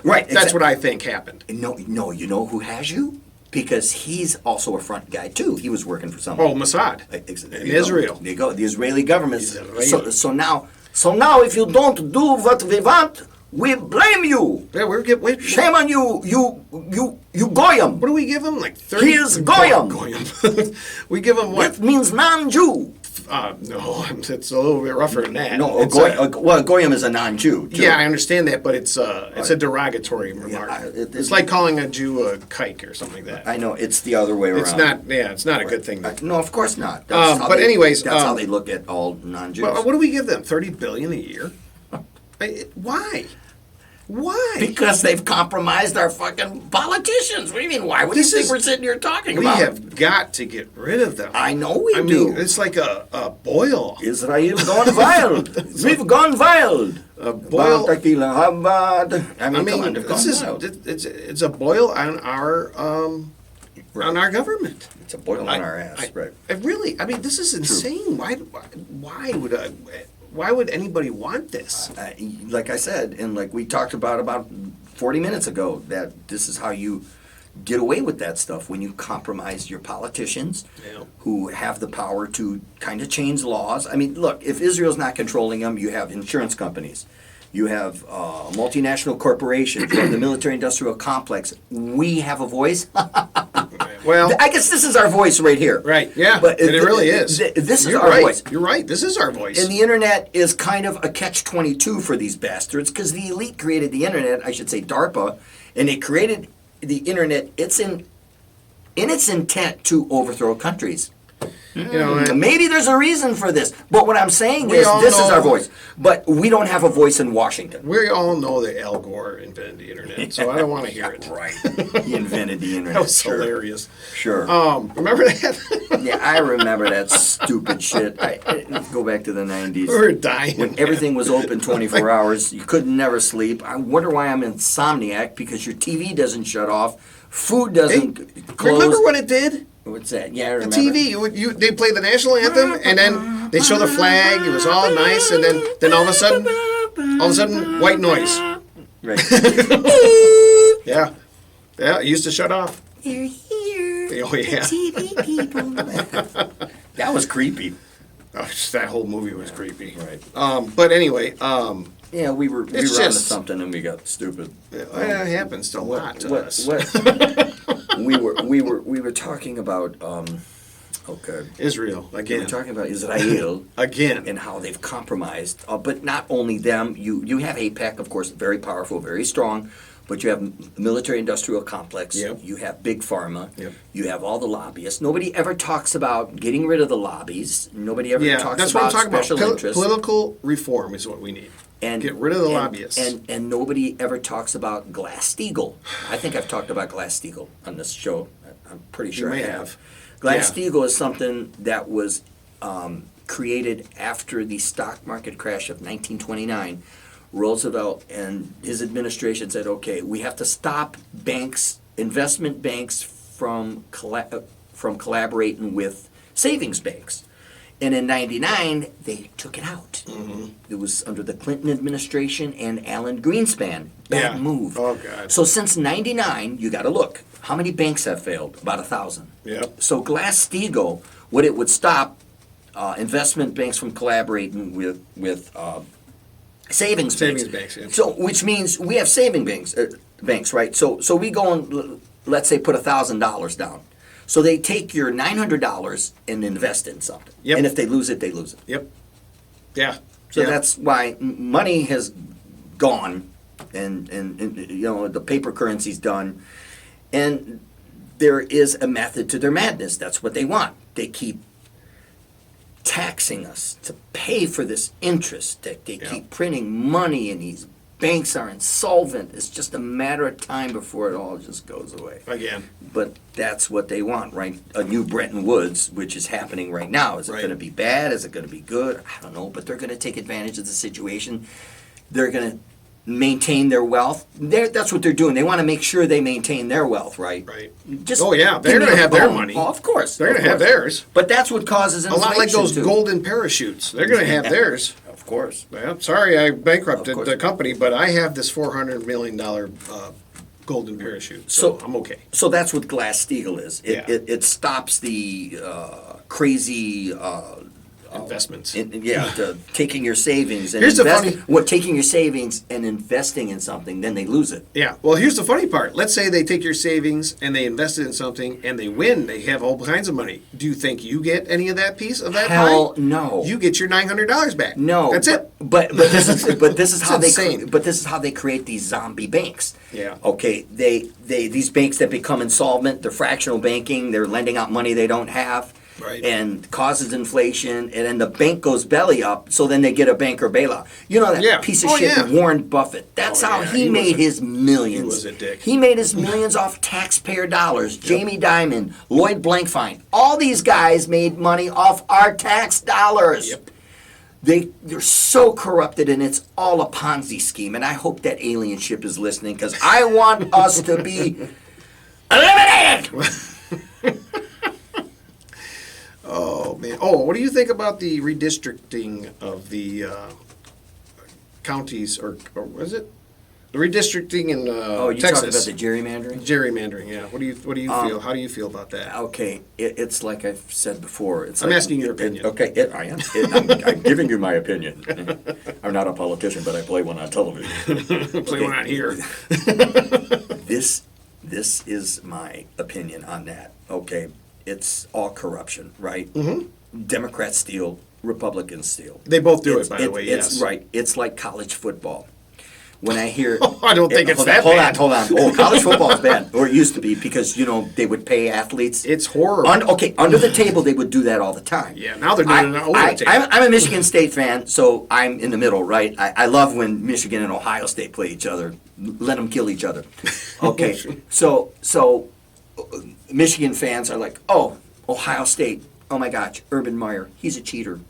Right. That's what I think happened. No, you know who has you? Because he's also a front guy too. He was working for someone. Oh, Mossad. There In you go. Israel. There you go. The Israeli government. Israeli. So now, if you don't do what we want, we blame you. Yeah, wait, Shame on you, you goyim. what do we give him? Like 30? He is Goyim. Goyim. We give him what? That means non-Jew. No, it's a little bit rougher than that. No, It's goyim is a non-Jew. Too. yeah, I understand that, but it's a derogatory remark. It's like calling a Jew a kike or something like that. I know it's the other way around. It's not. Yeah, it's not a good thing. No, of course not. But anyways, that's how they look at all non-Jews. But what do we give them? $30 billion a year? Why? Why? Because they've compromised our fucking politicians. What do you mean? Why? What do you think we're sitting here talking we about? have got to get rid of them. I know we I do. mean, it's like a boil. Israel gone wild. We've gone wild. A boil. Tequila, Chabad. I mean, come on, they've gone this is wild. it's a boil on our on our government. It's a boil on our ass, right? I mean, this is insane. Why would anybody want this? Like I said, and like we talked about 40 minutes ago, that this is how you get away with that stuff, when you compromise your politicians who have the power to kind of change laws. I mean, look, if Israel's not controlling them, you have insurance companies. You have multinational corporations. You have the military-industrial complex. We have a voice. Well, I guess this is our voice right here. Right, yeah, But and it really is. This is You're our right. voice. You're right. This is our voice. And the internet is kind of a catch-22 for these bastards, because the elite created the internet, I should say DARPA, and they created the internet. It's in its intent to overthrow countries. Maybe there's a reason for this, but what I'm saying is this is our voice. But we don't have a voice in Washington. We all know that Al Gore invented the internet, so I don't want to hear it. Right. He invented the internet. That was hilarious. Sure. Remember that? Yeah, I remember that stupid shit. I go back to the 90s. We were dying. When everything was open 24 hours, you could never sleep. I wonder why I'm insomniac, because your TV doesn't shut off, food doesn't close. Remember when it did? What's that? Yeah, I The remember. TV, they play the national anthem, and then they show the flag. It was all nice, and then all of a sudden, white noise. Right. Yeah, it used to shut off. They're here. Oh yeah. TV people. That was creepy. Oh, just that whole movie was creepy. Right. But anyway, Yeah, we were onto just something and we got stupid. it happens a lot to us. we were talking about Israel we again. were talking about Israel Again. and how they've compromised. But not only them, you have AIPAC, of course, very powerful, very strong. But you have military-industrial complex. Yep. You have big pharma. Yep. You have all the lobbyists. Nobody ever talks about getting rid of the lobbies. Nobody ever talks that's what I'm about talking about. special interests. Political reform is what we need. And get rid of the lobbyists. And nobody ever talks about Glass-Steagall. I think I've talked about Glass-Steagall on this show. I'm pretty sure I may have. have. Glass-Steagall is something that was created after the stock market crash of 1929. Roosevelt and his administration said, okay, we have to stop banks, investment banks, from collaborating with savings banks. And in 99, they took it out. Mm-hmm. It was under the Clinton administration and Alan Greenspan. Bad move. Oh, God. So since 99, you got to look. How many banks have failed? About 1,000. Yep. So Glass-Steagall, what it would stop investment banks from collaborating with savings banks, yeah. So, which means we have saving banks, right? So we go and, let's say, put $1,000 down. So they take your $900 and invest in something. Yep. And if they lose it, they lose it. Yep. Yeah. So that's why money has gone, and the paper currency's done, and there is a method to their madness. That's what they want. They keep taxing us to pay for this interest. They keep printing money, and these banks are insolvent. It's just a matter of time before it all just goes away. Again. But that's what they want, right? A new Bretton Woods, which is happening right now. Is it going to be bad? Is it going to be good? I don't know. But they're going to take advantage of the situation. They're going to maintain their wealth. That's what they're doing. They want to make sure they maintain their wealth, right? Right. Just they're going to have their money. Oh, of course. They're going to have theirs. But that's what causes inflation, a lot like those too. golden parachutes. They're going to have theirs. Of course. Well, sorry I bankrupted Of course. the company, but I have this $400 million golden parachute, so I'm okay. So that's what Glass-Steagall is. It stops the crazy investments. Taking your savings and taking your savings and investing in something, then they lose it. Yeah. Well, here's the funny part. Let's say they take your savings and they invest it in something and they win. They have all kinds of money. Do you think you get any of that piece of that Hell, pie? no. You get your $900 back. No. That's it. But this is how insane. But this is how they create these zombie banks. Yeah. Okay. These banks that become insolvent, they're fractional banking. They're lending out money they don't have. Right. And causes inflation, and then the bank goes belly up, so then they get a banker bailout. You know that piece of shit, Warren Buffett. That's how he made his millions. He was a dick. He made his millions off taxpayer dollars. Jamie Dimon, Lloyd Blankfein. All these guys made money off our tax dollars. Yep. They're so corrupted, and it's all a Ponzi scheme. And I hope that alien ship is listening, because I want us to be eliminated. what do you think about the redistricting of the counties, or was it? The redistricting in Oh, you Texas. talking about the gerrymandering? Gerrymandering, yeah. What do you feel? How do you feel about that? Okay, it's like I've said before. I'm asking your opinion. Okay, I am. I'm giving you my opinion. I'm not a politician, but I play one on television. Play one out here. This is my opinion on that. Okay, it's all corruption, right? Mm-hmm. Democrats steal, Republicans steal. They both do it, by the way. It's yes, right. It's like college football. When I hear, I don't think it's that bad. Hold on. Oh, college football is bad, or it used to be, because they would pay athletes. It's horrible. Under the table, they would do that all the time. Yeah, now they're doing it over the table. I'm a Michigan State fan, so I'm in the middle, right? I love when Michigan and Ohio State play each other. Let them kill each other. Okay, so Michigan fans are like, oh, Ohio State, oh my gosh, Urban Meyer, he's a cheater.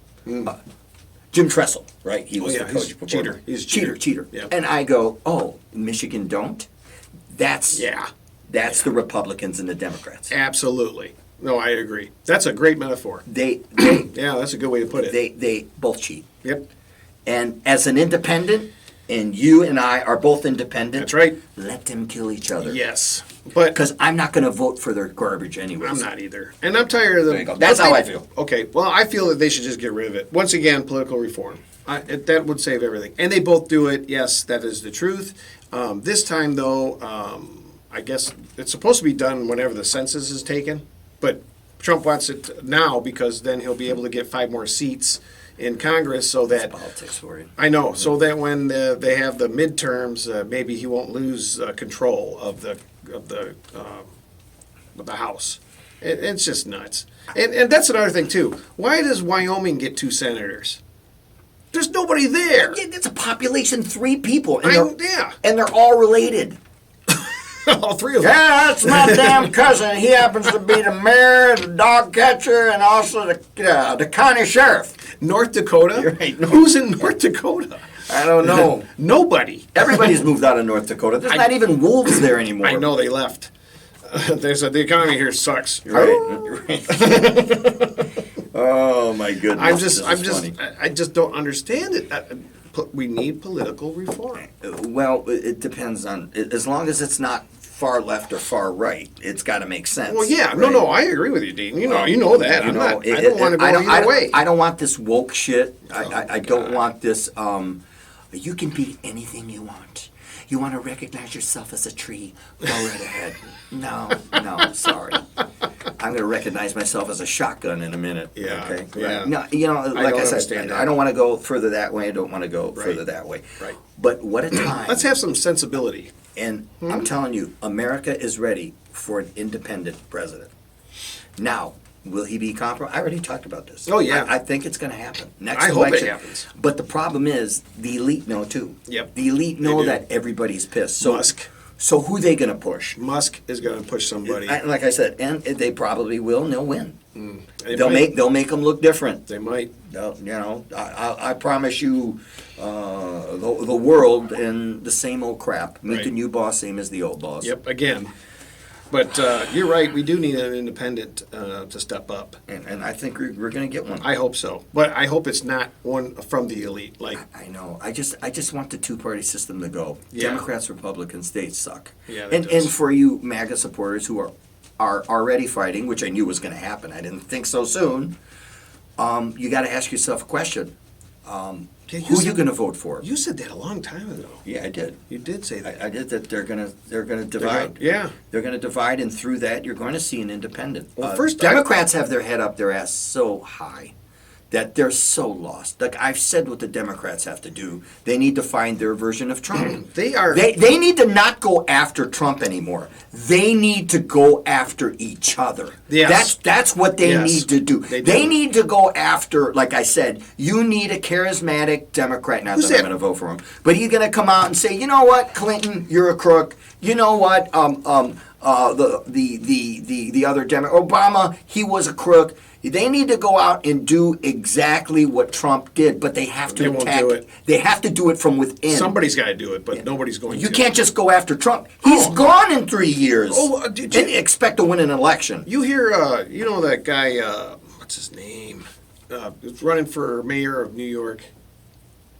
Jim Tressel, right? He was the coach he's before. cheater. He's a cheater. Yeah. And I go, oh, Michigan don't? That's the Republicans and the Democrats. Absolutely. No, I agree. That's a great metaphor. They Yeah, that's a good way to put it. they both cheat. Yep. And as an independent, and you and I are both independent. That's right. Let them kill each other. Yes. But Because I'm not going to vote for their garbage anyways. I'm not either. And I'm tired of them. There you go. That's how I feel. Okay. Well, I feel that they should just get rid of it. Once again, political reform. That would save everything. And they both do it. Yes, that is the truth. This time, though, I guess it's supposed to be done whenever the census is taken. But Trump wants it now because then he'll be able to get 5 more seats in Congress, so that Politics for you. I know, so that when they have the midterms, maybe he won't lose control of the House. It's just nuts. And that's another thing too. Why does Wyoming get 2 senators? There's nobody there. Yeah, it's a population 3 people. And Yeah. And they're all related. All 3 of them. Yeah, that's my damn cousin. He happens to be the mayor, the dog catcher, and also the county sheriff. North Dakota? Right. Who's in North Dakota? I don't know. Nobody. Everybody's moved out of North Dakota. There's not even wolves there anymore. I know they left. The economy here sucks. You're right. Oh my goodness. I just don't understand it. We need political reform. Well, it depends on, as long as it's not far left or far right, it's got to make sense. Well, yeah, right? no, I agree with you, Dean. You know that. I don't want to go either way. I don't want this woke shit. I don't want this. You can be anything you want. You want to recognize yourself as a tree? Go right ahead. No, sorry. I'm going to recognize myself as a shotgun in a minute. Yeah. Okay. Yeah. No, like I said, I don't want to go further that way. I don't want to go further that way. Right. But what a time. Let's have some sensibility. And I'm telling you, America is ready for an independent president. Now, will he be compromised? I already talked about this. Oh, yeah. I think it's going to happen. Next I election. hope it happens. But the problem is, the elite know too. Yep. The elite know They do. that everybody's pissed. So, Musk. So who they going to push? Musk is going to push somebody. Like I said, and they probably will, and they'll win. They'll make them look different. They might. I promise you, the world and the same old crap. Meet the new boss, same as the old boss. Yep. Again. But you're right. We do need an independent to step up. And I think we're going to get one. I hope so. But I hope it's not one from the elite. Like I know. I just want the 2-party system to go. Yeah. Democrats, Republicans, they suck. Yeah, and for you MAGA supporters who are already fighting, which I knew was going to happen. I didn't think so soon. You got to ask yourself a question. Who are you going to vote for? You said that a long time ago. Yeah, I did. You did say that. I did that. They're gonna divide. They're gonna divide, and through that, you're going to see an independent. Well, Democrats have their head up their ass so high that they're so lost. Like I've said, what the Democrats have to do, they need to find their version of Trump. They are. They need to not go after Trump anymore. They need to go after each other. Yes. That's what they need to do. They need to go after, like I said, you need a charismatic Democrat. Not that I'm going to vote for him, but he's going to come out and say, you know what, Clinton, you're a crook. You know what, the other Democrat, Obama, he was a crook. They need to go out and do exactly what Trump did, but they have to attack. Won't do it. They have to do it from within. Somebody's got to do it, but nobody's going to. You can't just go after Trump. He's gone in 3 years. Did you and expect to win an election? You hear, that guy, what's his name? is running for mayor of New York.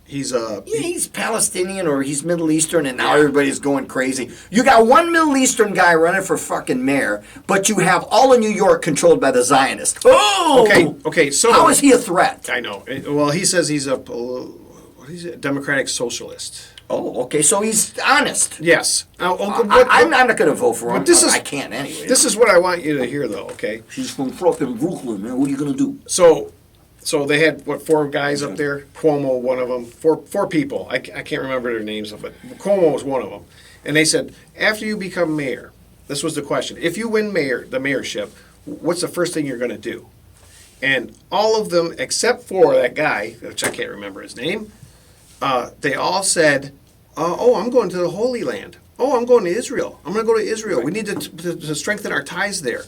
He's He's Palestinian or he's Middle Eastern, and now everybody's going crazy. You got one Middle Eastern guy running for fucking mayor, but you have all of New York controlled by the Zionists. Oh! Okay. So how is he a threat? I know. Well, he says he's a democratic socialist. Oh, okay, so he's honest. Yes. I'm not going to vote for him. This is, I can't anyway. This is what I want you to hear, though. Okay. He's from fucking Brooklyn, man. What are you going to do? So they had, four guys up there? Cuomo, one of them. Four people. I can't remember their names, but Cuomo was one of them. And they said, after you become mayor, this was the question. If you win the mayorship, what's the first thing you're going to do? And all of them, except for that guy, which I can't remember his name, they all said, I'm going to the Holy Land. Oh, I'm going to Israel. I'm going to go to Israel. We need to strengthen our ties there.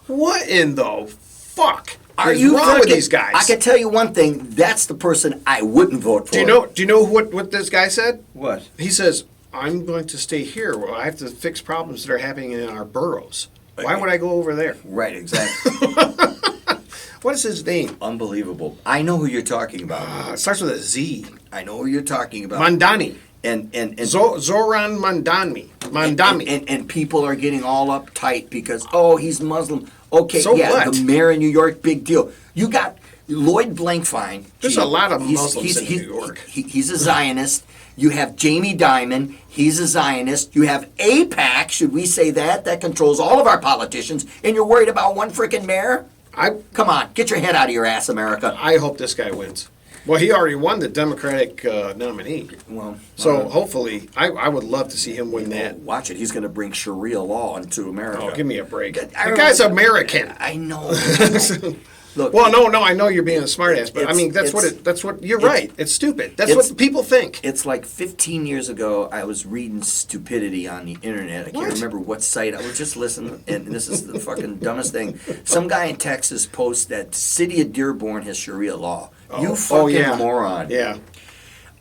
What in the fuck is wrong with these guys? I can tell you one thing. That's the person I wouldn't vote for. Do you know what this guy said? What? He says, I'm going to stay here where I have to fix problems that are happening in our boroughs. Why would I go over there? Right, exactly. What is his name? Unbelievable. I know who you're talking about. It starts with a Z. I know who you're talking about. Mandani. And Zoran Mandami. And people are getting all uptight because, he's Muslim. Okay, So what? The mayor of New York, big deal. You got Lloyd Blankfein. There's a lot of Muslims in New York. He's a Zionist. You have Jamie Dimon. He's a Zionist. You have AIPAC, should we say that? That controls all of our politicians. And you're worried about one freaking mayor? Come on, get your head out of your ass, America. I hope this guy wins. Well, he already won the Democratic nominee. Well, so hopefully, I would love to see him win that. Watch it. He's going to bring Sharia law into America. Oh, give me a break. The guy's American. I know. Look. Well, no, I know you're being a smartass, but I mean that's what you're right. It's stupid. That's what people think. It's like 15 years ago. I was reading stupidity on the internet. I can't remember what site. I was just listening, and this is the fucking dumbest thing. Some guy in Texas posts that city of Dearborn has Sharia law. You fucking moron. Yeah.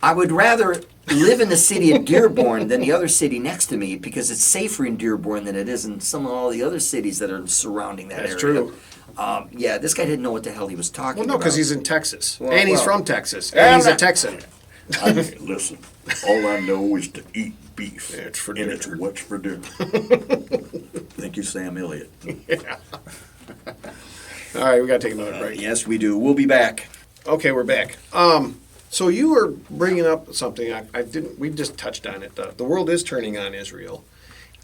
I would rather live in the city of Dearborn than the other city next to me because it's safer in Dearborn than it is in some of all the other cities that are surrounding that area. That's true. This guy didn't know what the hell he was talking about. Well, no, because he's in Texas. And he's from Texas. And he's a Texan. Listen, all I know is to eat beef. It's for dinner. dinner. It's what's for dinner. Thank you, Sam Elliott. Yeah. All right, we got to take another break. Yes, we do. We'll be back. Okay, we're back. So you were bringing up something I didn't. We just touched on it. The world is turning on Israel,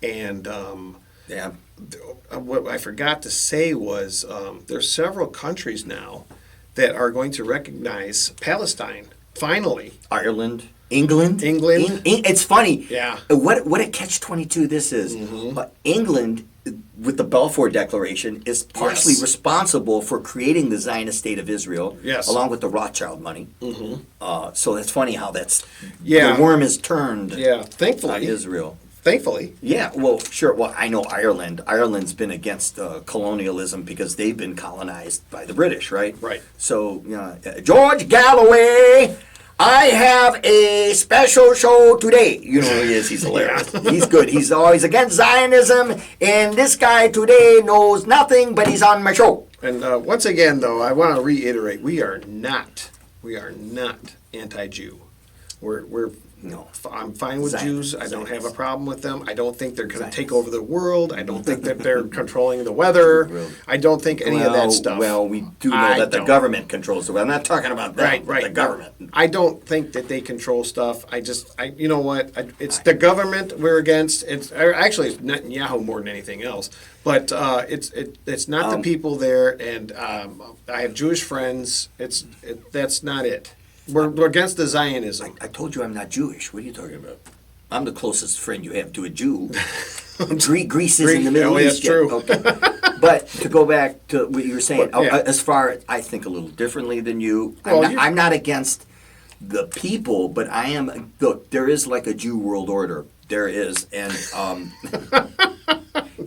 and what I forgot to say was there's several countries now that are going to recognize Palestine. Finally, Ireland, England. It's funny. Yeah. What a catch-22 this is. England, with the Balfour Declaration, is partially responsible for creating the Zionist state of Israel, along with the Rothschild money. So that's funny how the worm is turned thankfully. on Israel. Thankfully. Yeah, well, sure. Well, I know Ireland. Ireland's been against colonialism because they've been colonized by the British, right? Right. So, George Galloway, I have a special show today. You know who he is. He's hilarious. He's good. He's always against Zionism, and this guy today knows nothing, but he's on my show. And once again, though, I want to reiterate, we are not anti-Jew. I'm fine with Jews. I don't have a problem with them. I don't think they're going to take over the world. I don't think that they're controlling the weather. I don't think any of that stuff. Well, we do know that the government controls the weather. I'm not talking about that. Right. The government. I don't think that they control stuff. You know what? It's the government we're against. It's Netanyahu more than anything else. But it's not the people there. And I have Jewish friends. That's not it. We're against the Zionism. I told you I'm not Jewish. What are you talking about? I'm the closest friend you have to a Jew. Greece is in the Middle East. That's true. Okay. But to go back to what you were saying, as far I think a little differently than you. I'm not against the people, but I am. Look, there is like a Jew world order. There is, and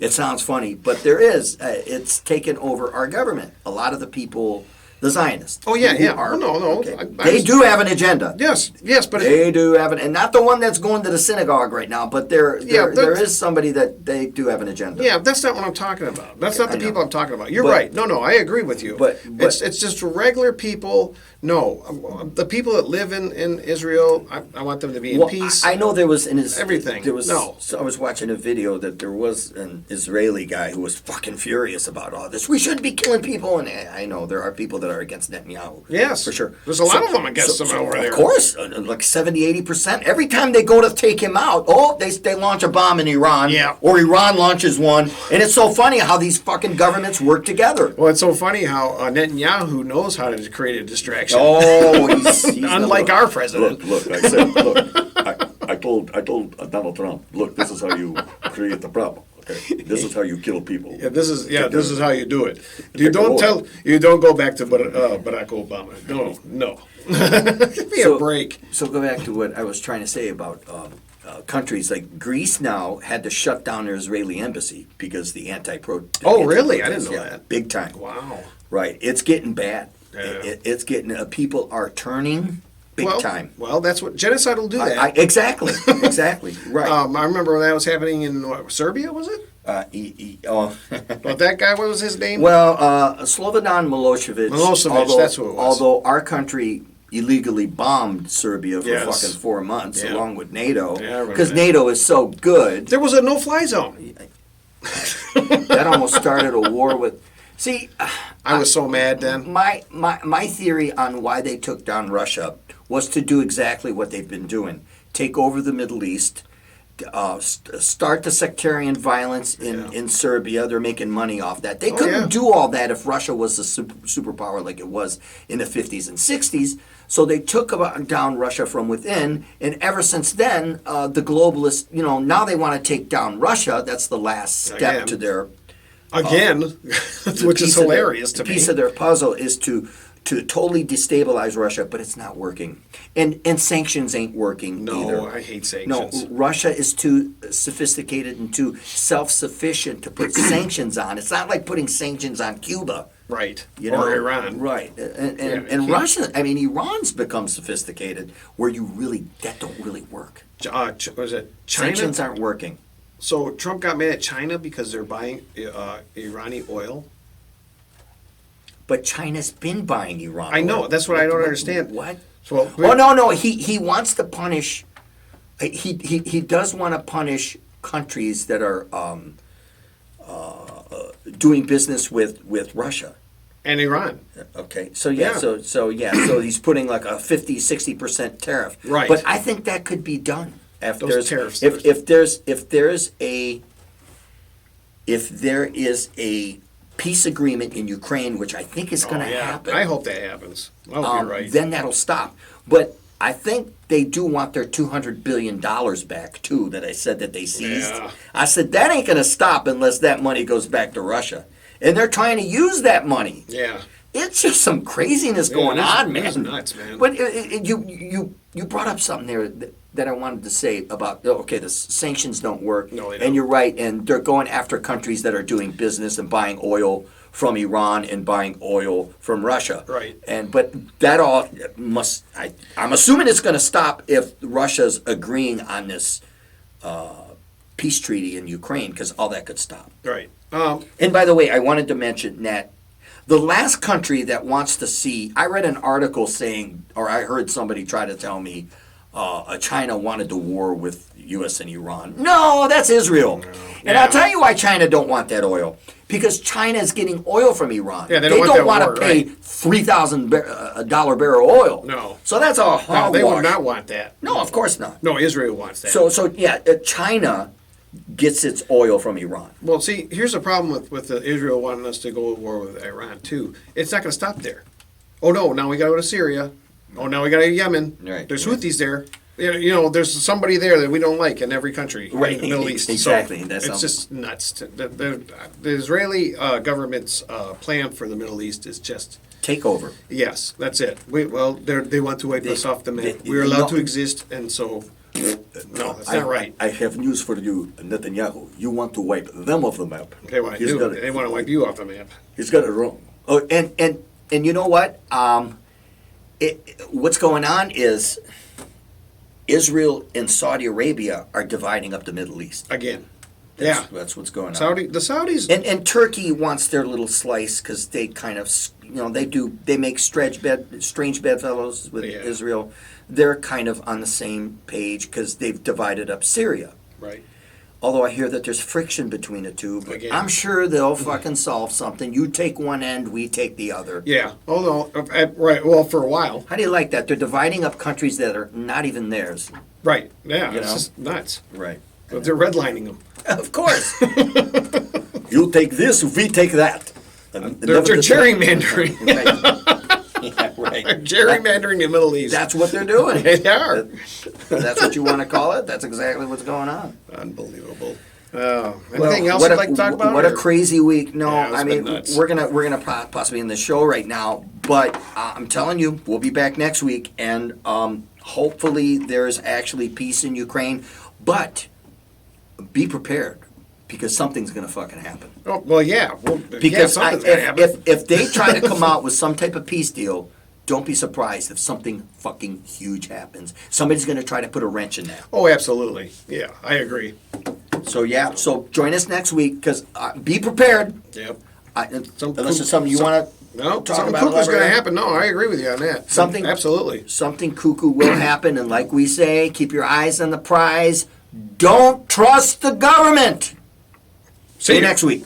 it sounds funny, but there is. It's taken over our government. A lot of the people The Zionists. Oh, yeah, who yeah. are- Oh, no. okay. I They was- do have an agenda. Yes, but They do have and not the one that's going to the synagogue right now, but there is somebody that they do have an agenda. yeah, that's not what I'm talking about. That's not the I know. people I'm talking about. You're But- right. No, I agree with you. But- it's just regular people. No, the people that live in Israel, I want them to be in Well, peace. I know there was Everything. There was No. So I was watching a video that there was an Israeli guy who was fucking furious about all this. We shouldn't be killing people, and I know there are people that are against Netanyahu. Yes, for sure. There's a lot of them against him over there. Of course, like 70-80%. Every time they go to take him out, they launch a bomb in Iran, Yeah. or Iran launches one, and it's so funny how these fucking governments work together. Well, it's so funny how Netanyahu knows how to create a distraction. Oh, he's Unlike our president. Look, I said, look, I told Donald Trump, look, this is how you create the problem. Okay, this is how you kill people. Yeah, this is how you do it. You Take don't the you don't go back to Barack Obama. No. Give me a break. So go back to what I was trying to say about countries like Greece now had to shut down their Israeli embassy because the Oh, really? I didn't know that. Big time. Wow. Right. It's getting bad. Yeah. It's getting people are turning big time. Well, that's what genocide will do. That. Exactly. Exactly. Right. I remember when that was happening in Serbia. Was it? But that guy, what was his name? Well, Slobodan Milosevic. Milosevic, that's who it was. Although our country illegally bombed Serbia for Yes. fucking 4 months, Yeah. along with NATO, Yeah, I remember because that. NATO is so good. There was a no-fly zone. That almost started a war with. See, I was so mad then. my theory on why they took down Russia was to do exactly what they've been doing: take over the Middle East, start the sectarian violence in Serbia. They're making money off that. They couldn't do all that if Russia was a superpower like it was in the 50s and 60s. So they took down Russia from within, and ever since then, the globalists, now they want to take down Russia. That's the last step Again. to their Again, which is hilarious to the me. piece of their puzzle is to totally destabilize Russia, but it's not working. And sanctions ain't working either. No, I hate No, sanctions. Russia is too sophisticated and too self-sufficient to put sanctions on. It's not like putting sanctions on Cuba. Right. Or Iran. Right. And you Russia, Iran's become sophisticated where that don't really work. Was it China? Sanctions aren't working. So Trump got mad at China because they're buying Iranian oil. But China's been buying Iran. I know. oil. That's what I don't understand. What? So, Oh no! He wants to punish. He does want to punish countries that are doing business with Russia. And Iran. Okay, so Yeah. so he's putting like a 50-60% tariff. Right. But I think that could be done Those tariffs. if there is a peace agreement in Ukraine, which I think is going to happen. I hope that happens. Oh, you're right. Then that'll stop. But I think they do want their $200 billion back, too, that I said that they seized. Yeah. I said, that ain't going to stop unless that money goes back to Russia. And they're trying to use that money. Yeah. It's just some craziness going on, man. It's nuts, man. But you brought up something there that I wanted to say about, okay, the sanctions don't work. No, they don't. And you're right, and they're going after countries that are doing business and buying oil from Iran and buying oil from Russia. Right. But that all I'm assuming it's going to stop if Russia's agreeing on this peace treaty in Ukraine, because all that could stop. Right. And by the way, I wanted to mention that the last country that wants to see, I read an article saying, or I heard somebody try to tell me, China wanted to war with U.S. and Iran. No, that's Israel. And I'll tell you why China don't want that oil. Because China is getting oil from Iran. Yeah, they don't want that want war, to pay right. $3,000 barrel oil. No. So that's a No, hogwash. they would not want that. No, of course not. No, Israel wants that. So China gets its oil from Iran. Well, see, here's the problem with Israel wanting us to go to war with Iran, too. It's not going to stop there. Oh, no, now we got to go to Syria. Oh, now we got to go to Yemen. Right, There's right. Houthis there. There's somebody there that we don't like in every country Right, in the Middle East. exactly. So it's just nuts. The Israeli government's plan for the Middle East is just... Take over. Yes, that's it. They want to wipe us off the map. We're allowed to exist, and so... No, that's not right. I have news for you, Netanyahu. You want to wipe them off the map. They want He's got to wipe you off the map. He's got it wrong. Oh, and And you know what? What's going on is Israel and Saudi Arabia are dividing up the Middle East. Again. That's what's going on. The Saudis. And Turkey wants their little slice because they kind of, they make strange bedfellows with Israel. They're kind of on the same page because they've divided up Syria. Right. Although I hear that there's friction between the two, but Again. I'm sure they'll fucking solve something. You take one end, we take the other. Yeah. Oh, no. Right. Well, for a while. How do you like that? They're dividing up countries that are not even theirs. Right. Yeah. You It's know? just nuts. Right. But they're redlining them. Of course. You take this, we take that. And They're never the same. gerrymandering. Yeah, right. Gerrymandering the Middle East. That's what they're doing. They are. That's what you want to call it? That's exactly what's going on. Unbelievable. Anything else what you'd like to talk about? What a or- crazy week. No, Yeah, it's I been mean, nuts. we're gonna possibly end the show right now, but I'm telling you, we'll be back next week, and hopefully there's actually peace in Ukraine, but be prepared, because something's gonna fucking happen. Oh, well, yeah. Well, Because something's gonna happen. if they try to come out with some type of peace deal, don't be surprised if something fucking huge happens. Somebody's gonna try to put a wrench in that. Oh, absolutely. Yeah, I agree. So yeah, so join us next week, because be prepared. Yep. Unless it's something you want to No, talk something about. cuckoo's going to elaborate. happen. No, I agree with you on that. Something- Absolutely. Something cuckoo will happen, and like we say, keep your eyes on the prize. Don't trust the government. See you next week.